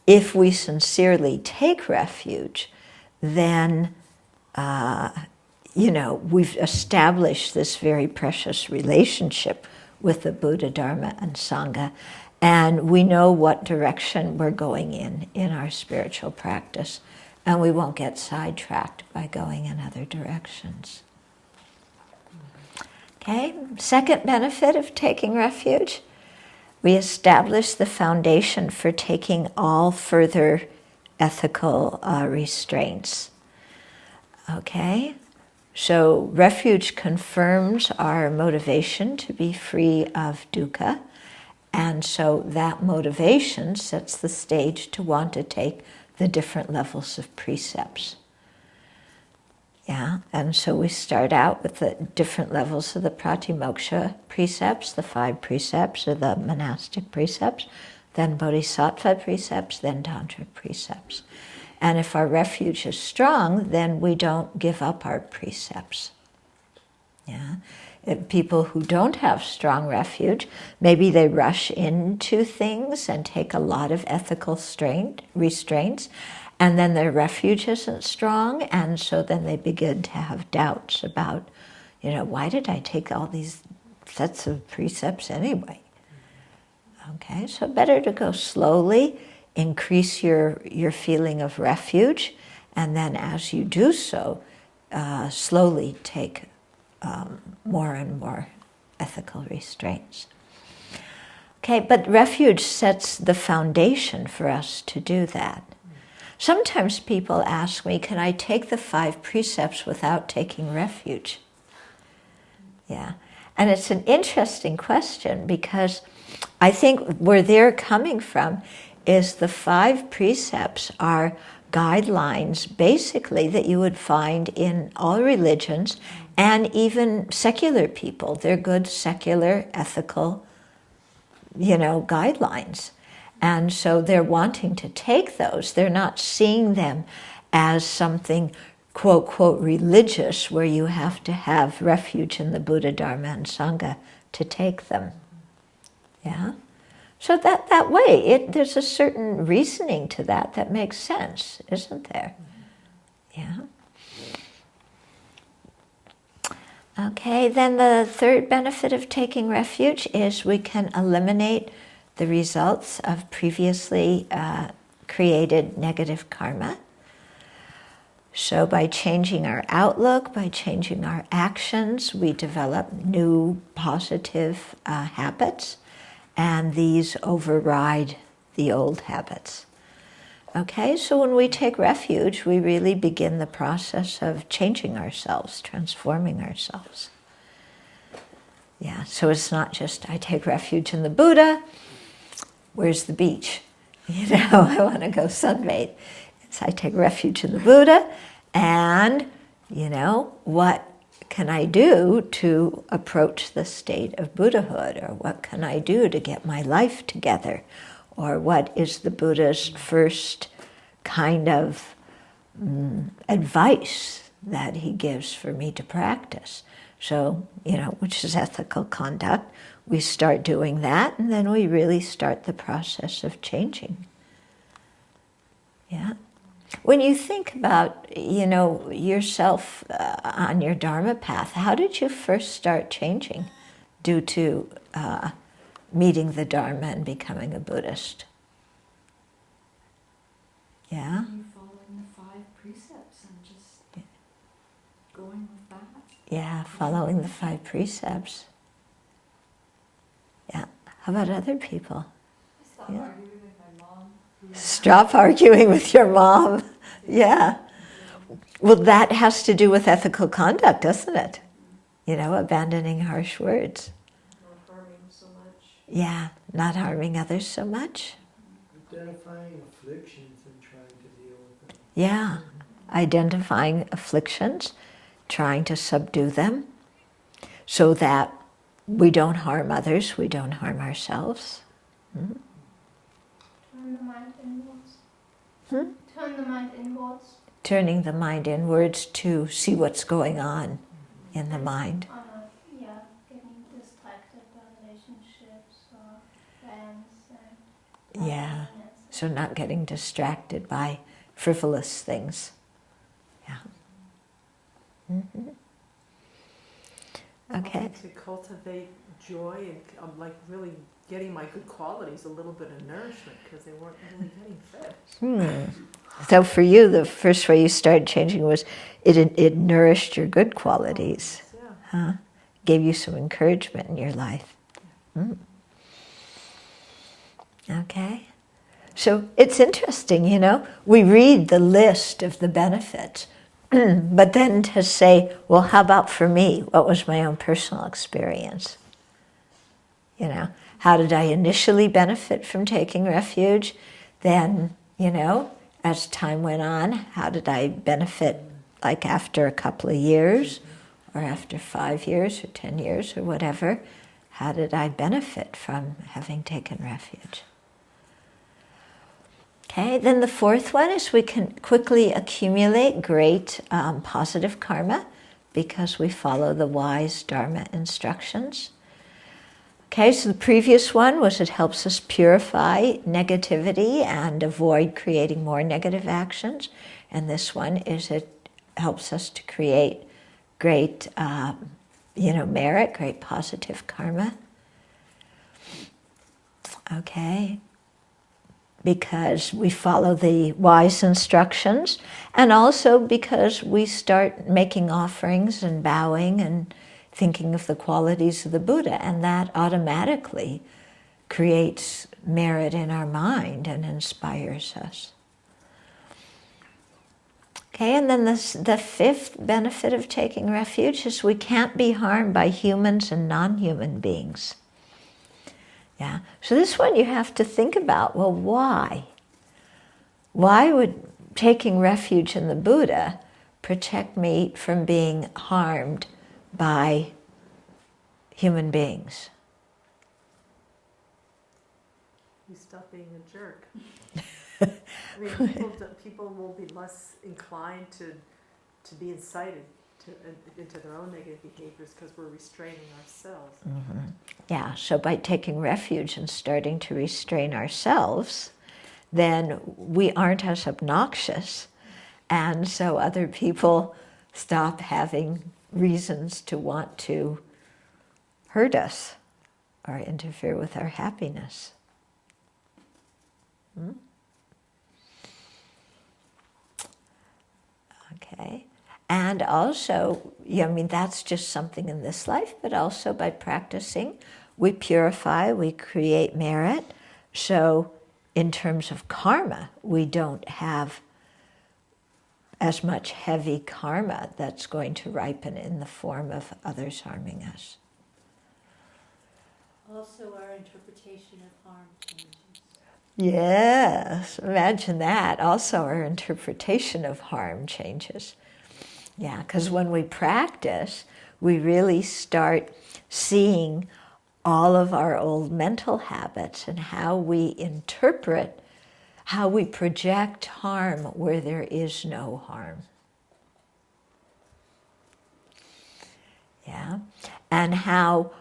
if we sincerely take refuge, then, we've established this very precious relationship with the Buddha, Dharma, and Sangha, and we know what direction we're going in our spiritual practice, and we won't get sidetracked by going in other directions. Okay, second benefit of taking refuge, we establish the foundation for taking all further ethical restraints. Okay, so refuge confirms our motivation to be free of dukkha, and so that motivation sets the stage to want to take the different levels of precepts. Yeah, and so we start out with the different levels of the pratimoksha precepts, the 5 precepts or the monastic precepts, then bodhisattva precepts, then tantra precepts. And if our refuge is strong, then we don't give up our precepts. Yeah. If people who don't have strong refuge, maybe they rush into things and take a lot of ethical restraints, and then their refuge isn't strong, and so then they begin to have doubts about, why did I take all these sets of precepts anyway? Okay, so better to go slowly, increase your feeling of refuge, and then as you do so, slowly take more and more ethical restraints. Okay, but refuge sets the foundation for us to do that. Sometimes people ask me, can I take the 5 precepts without taking refuge? Yeah, and it's an interesting question because I think where they're coming from is the 5 precepts are guidelines basically that you would find in all religions and even secular people. They're good secular ethical, guidelines. And so they're wanting to take those. They're not seeing them as something, quote, quote, religious, where you have to have refuge in the Buddha, Dharma, and Sangha to take them. Yeah? So that way, there's a certain reasoning to that makes sense, isn't there? Yeah? Okay, then the third benefit of taking refuge is we can eliminate the results of previously created negative karma. So by changing our outlook, by changing our actions, we develop new positive habits, and these override the old habits. Okay, so when we take refuge, we really begin the process of changing ourselves, transforming ourselves. Yeah, so it's not just, I take refuge in the Buddha, where's the beach? I want to go sunbathe. It's I take refuge in the Buddha, and, what can I do to approach the state of Buddhahood? Or what can I do to get my life together? Or what is the Buddha's first kind of advice that he gives for me to practice? So, which is ethical conduct. We start doing that, and then we really start the process of changing. Yeah. When you think about, yourself on your Dharma path, how did you first start changing due to meeting the Dharma and becoming a Buddhist? Yeah? You following the 5 precepts and just going with that. Yeah, following the 5 precepts. Yeah. How about other people? Stop Yeah. arguing with my mom. Stop arguing with your mom. Yeah. Well, that has to do with ethical conduct, doesn't it? Abandoning harsh words. Not harming so much. Yeah, not harming others so much. Identifying afflictions and trying to deal with them. Yeah, identifying afflictions, trying to subdue them so that we don't harm others, we don't harm ourselves. Turn the mind inwards. Turn the mind inwards. Turning the mind inwards to see what's going on in the mind. Getting distracted by relationships or friends. And Yeah, so not getting distracted by frivolous things. Yeah. Mm-hmm. Okay. To cultivate joy and really getting my good qualities, a little bit of nourishment, because they weren't really getting fed. So for you, the first way you started changing was it nourished your good qualities. Yeah. Huh? Gave you some encouragement in your life. Okay. So it's interesting, we read the list of the benefits, but then to say, well, how about for me? What was my own personal experience? How did I initially benefit from taking refuge? Then, as time went on, how did I benefit like after a couple of years, or after 5 years, or 10 years, or whatever, how did I benefit from having taken refuge? Okay, then the fourth one is we can quickly accumulate great positive karma because we follow the wise Dharma instructions. Okay, so the previous one was it helps us purify negativity and avoid creating more negative actions. And this one is it helps us to create great, merit, great positive karma. Okay, because we follow the wise instructions, and also because we start making offerings and bowing and thinking of the qualities of the Buddha, and that automatically creates merit in our mind and inspires us. Okay, and then the fifth benefit of taking refuge is we can't be harmed by humans and non-human beings. Yeah, so this one you have to think about, well, why? Why would taking refuge in the Buddha protect me from being harmed by human beings? You stop being a jerk. I mean, people will be less inclined to be incited into their own negative behaviors because we're restraining ourselves. Mm-hmm. Yeah, so by taking refuge and starting to restrain ourselves, then we aren't as obnoxious, and so other people stop having reasons to want to hurt us or interfere with our happiness. Okay. And also, that's just something in this life, but also by practicing, we purify, we create merit. So in terms of karma, we don't have as much heavy karma that's going to ripen in the form of others harming us. Also, our interpretation of harm changes. Yes, imagine that. Also, our interpretation of harm changes. Yeah, because when we practice, we really start seeing all of our old mental habits and how we interpret, how we project harm where there is no harm. Yeah, and how,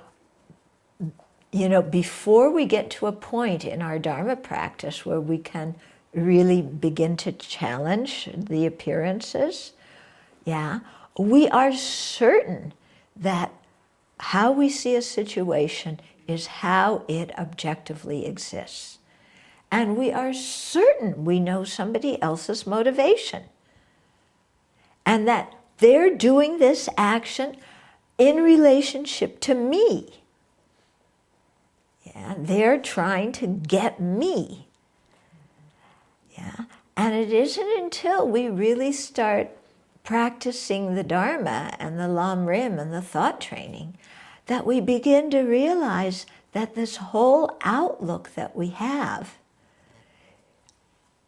before we get to a point in our Dharma practice where we can really begin to challenge the appearances, we are certain that how we see a situation is how it objectively exists. And we are certain we know somebody else's motivation. And that they're doing this action in relationship to me. Yeah, they're trying to get me. Yeah, and it isn't until we really start practicing the Dharma and the Lamrim and the thought training that we begin to realize that this whole outlook that we have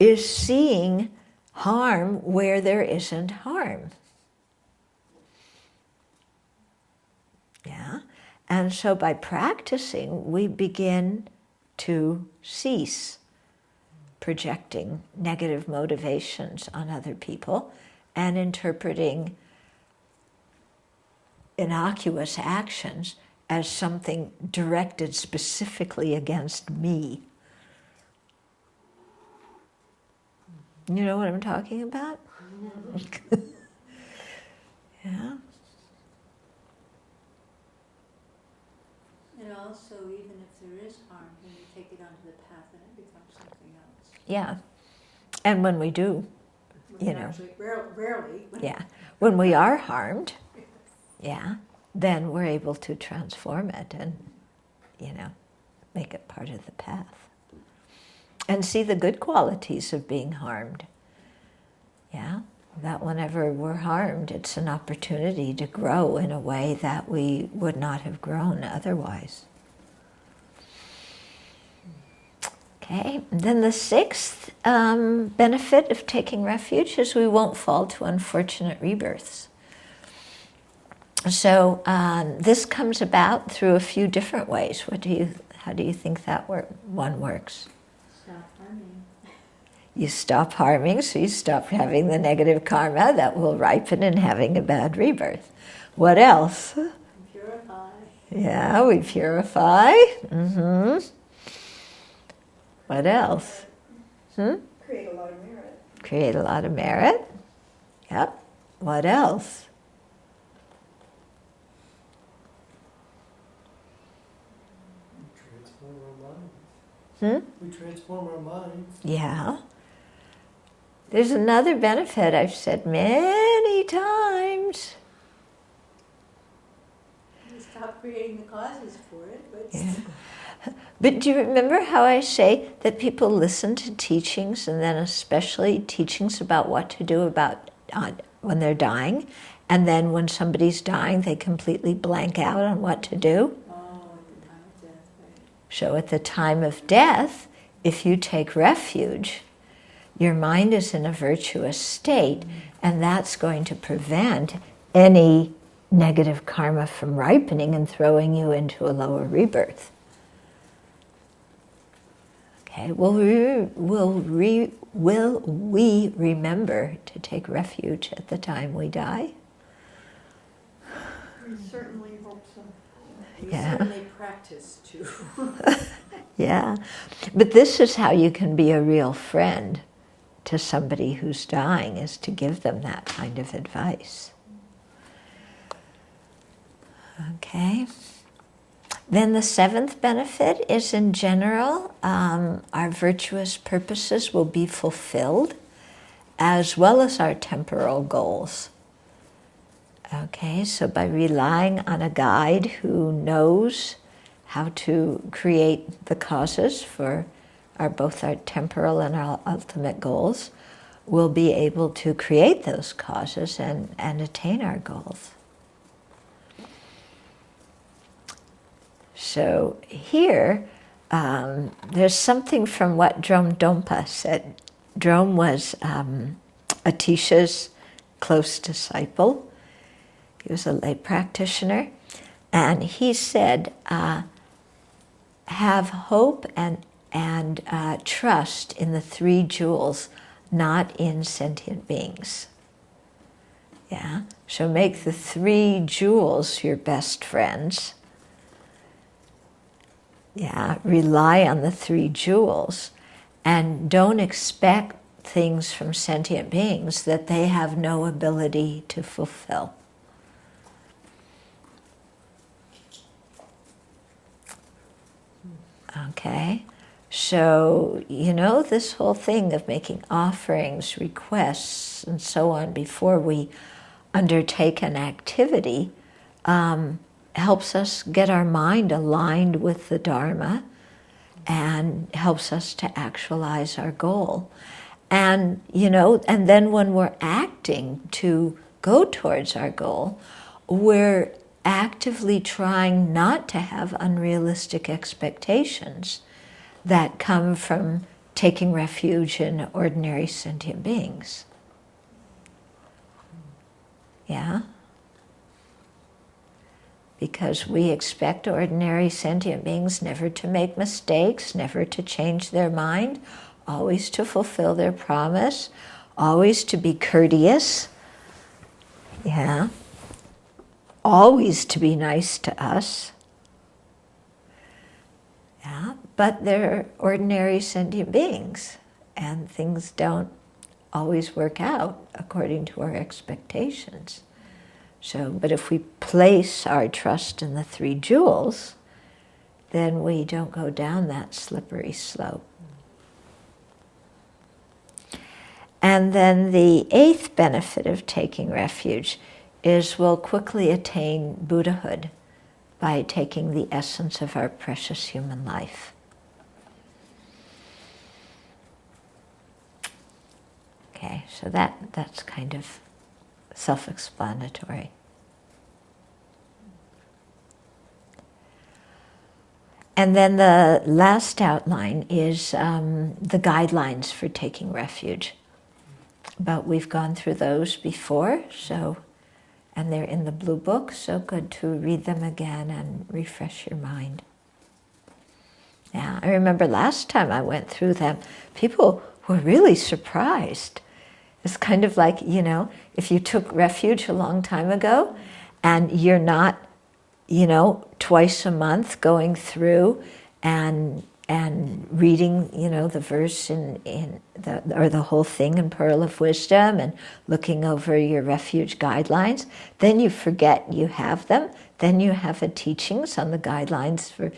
is seeing harm where there isn't harm. Yeah, and so by practicing, we begin to cease projecting negative motivations on other people and interpreting innocuous actions as something directed specifically against me. You know what I'm talking about? Yeah. And also, even if there is harm, when you take it onto the path, then it becomes something else. Yeah. And when we do, Actually, rarely. Yeah. When we are harmed, then we're able to transform it and, make it part of the path. And see the good qualities of being harmed. Yeah. That whenever we're harmed, it's an opportunity to grow in a way that we would not have grown otherwise. Okay. Okay, then the sixth benefit of taking refuge is we won't fall to unfortunate rebirths. So this comes about through a few different ways. How do you think that one works? Stop harming. You stop harming, so you stop having the negative karma that will ripen in having a bad rebirth. What else? Purify. Yeah, we purify. What else? Create a lot of merit. Create a lot of merit. Yep. What else? Transform our minds. We transform our minds. Yeah. There's another benefit I've said many times. You stop creating the causes for it, but Yeah. But do you remember how I say that people listen to teachings, and then especially teachings about what to do when they're dying, and then when somebody's dying, they completely blank out on what to do? at the time of death, right? So at the time of death, if you take refuge, your mind is in a virtuous state, and that's going to prevent any negative karma from ripening and throwing you into a lower rebirth. Okay, will we remember to take refuge at the time we die? We certainly hope so. We Yeah. certainly practice too. Yeah, but this is how you can be a real friend to somebody who's dying, is to give them that kind of advice. Okay. Then the seventh benefit is, in general, our virtuous purposes will be fulfilled, as well as our temporal goals. Okay, so by relying on a guide who knows how to create the causes for both our temporal and our ultimate goals, we'll be able to create those causes and attain our goals. So here, there's something from what Drome Dompa said. Drome was Atisha's close disciple. He was a lay practitioner. And he said, have hope and trust in the three jewels, not in sentient beings. Yeah? So make the three jewels your best friends. Yeah, rely on the three jewels, and don't expect things from sentient beings that they have no ability to fulfill. Okay, so, this whole thing of making offerings, requests, and so on before we undertake an activity helps us get our mind aligned with the Dharma and helps us to actualize our goal. And, and then when we're acting to go towards our goal, we're actively trying not to have unrealistic expectations that come from taking refuge in ordinary sentient beings. Yeah? Because we expect ordinary sentient beings never to make mistakes, never to change their mind, always to fulfill their promise, always to be courteous, yeah, always to be nice to us. Yeah, but they're ordinary sentient beings, and things don't always work out according to our expectations. So, but if we place our trust in the three jewels, then we don't go down that slippery slope. And then the eighth benefit of taking refuge is we'll quickly attain Buddhahood by taking the essence of our precious human life. Okay, so that's kind of self-explanatory. And then the last outline is the guidelines for taking refuge. But we've gone through those before, so, and they're in the blue book, so good to read them again and refresh your mind. Yeah, I remember last time I went through them, people were really surprised. It's kind of like, you know, if you took refuge a long time ago and you're not, you know, twice a month going through and reading, you know, the verse or the whole thing in Pearl of Wisdom and looking over your refuge guidelines, then you forget you have them. Then you have the teachings on the guidelines for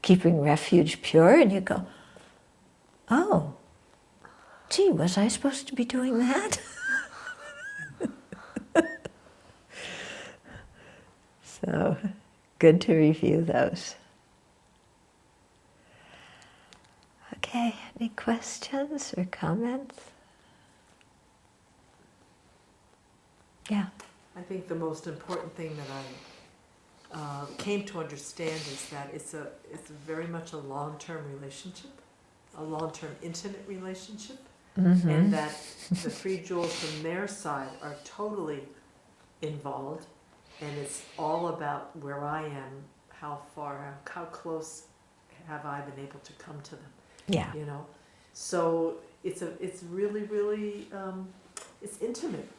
keeping refuge pure, and you go, oh, gee, was I supposed to be doing that? So, good to review those. Okay, any questions or comments? Yeah. I think the most important thing that I came to understand is that it's very much a long-term relationship, a long-term intimate relationship, and that the three jewels from their side are totally involved, and it's all about where I am, how close have I been able to come to them. Yeah. You know, so it's really, really, it's intimate.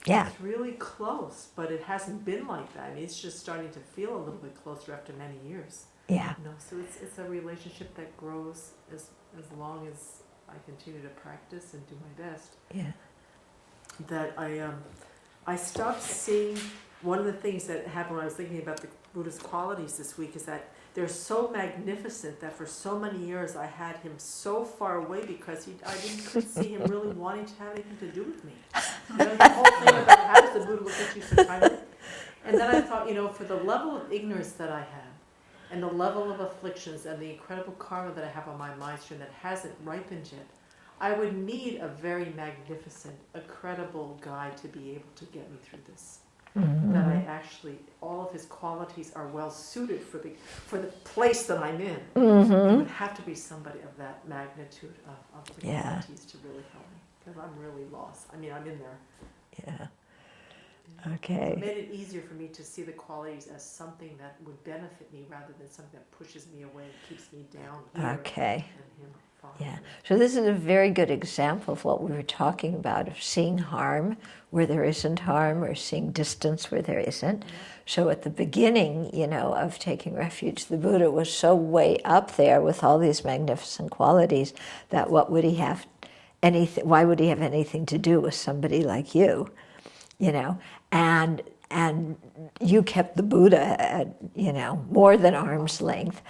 Yeah. It's really close, but it hasn't been like that. I mean, it's just starting to feel a little bit closer after many years. Yeah. You know, so it's a relationship that grows as long as I continue to practice and do my best. Yeah. That I stopped seeing. One of the things that happened when I was thinking about the Buddha's qualities this week is that they're so magnificent that for so many years I had him so far away because couldn't see him really wanting to have anything to do with me. You know, the whole thing about how does the Buddha look at you so kindly? And then I thought, you know, for the level of ignorance that I have, and the level of afflictions and the incredible karma that I have on my mind stream that hasn't ripened yet, I would need a very magnificent, a credible guide to be able to get me through this. That I actually, all of his qualities are well suited for the place that I'm in. It would have to be somebody of that magnitude of the qualities to really help me, because I'm really lost. I mean, I'm in there. Yeah. Okay. It made it easier for me to see the qualities as something that would benefit me rather than something that pushes me away and keeps me down here. Okay. And him Yeah. So this is a very good example of what we were talking about, of seeing harm where there isn't harm, or seeing distance where there isn't. Yeah. So at the beginning, you know, of taking refuge, the Buddha was so way up there with all these magnificent qualities that why would he have anything to do with somebody like you? You know, and you kept the Buddha at, you know, more than arm's length.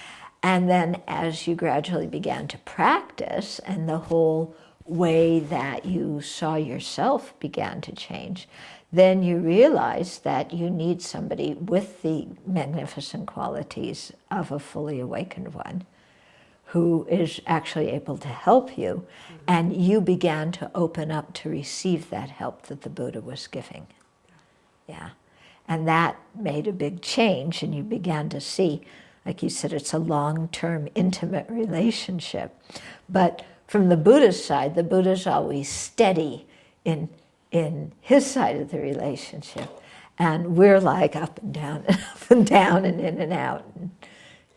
And then as you gradually began to practice, and the whole way that you saw yourself began to change, then you realized that you need somebody with the magnificent qualities of a fully awakened one who is actually able to help you. And you began to open up to receive that help that the Buddha was giving. Yeah. And that made a big change, and you began to see, like you said, it's a long-term, intimate relationship. But from the Buddha's side, the Buddha's always steady in his side of the relationship. And we're like up and down and up and down and in and out, and,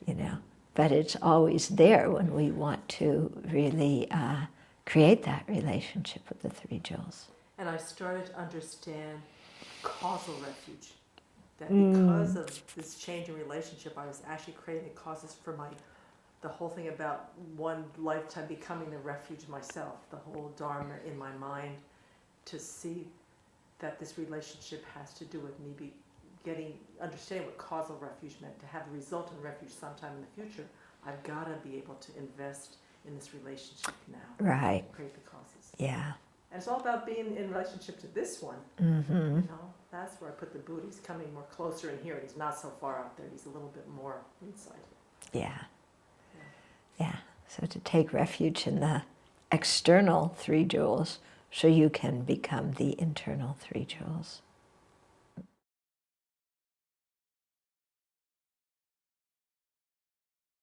you know. But it's always there when we want to really create that relationship with the three jewels. And I started to understand causal refuge. That because of this change in relationship, I was actually creating the causes for the whole thing about one lifetime becoming the refuge myself, the whole Dharma in my mind, to see that this relationship has to do with me understanding what causal refuge meant. To have the resultant refuge sometime in the future, I've got to be able to invest in this relationship now. Right. Create the causes. Yeah. And it's all about being in relationship to this one. Mm-hmm. You know, that's where I put the Buddha. He's coming more closer in here. He's not so far out there. He's a little bit more inside. Yeah. Yeah. So to take refuge in the external three jewels so you can become the internal three jewels.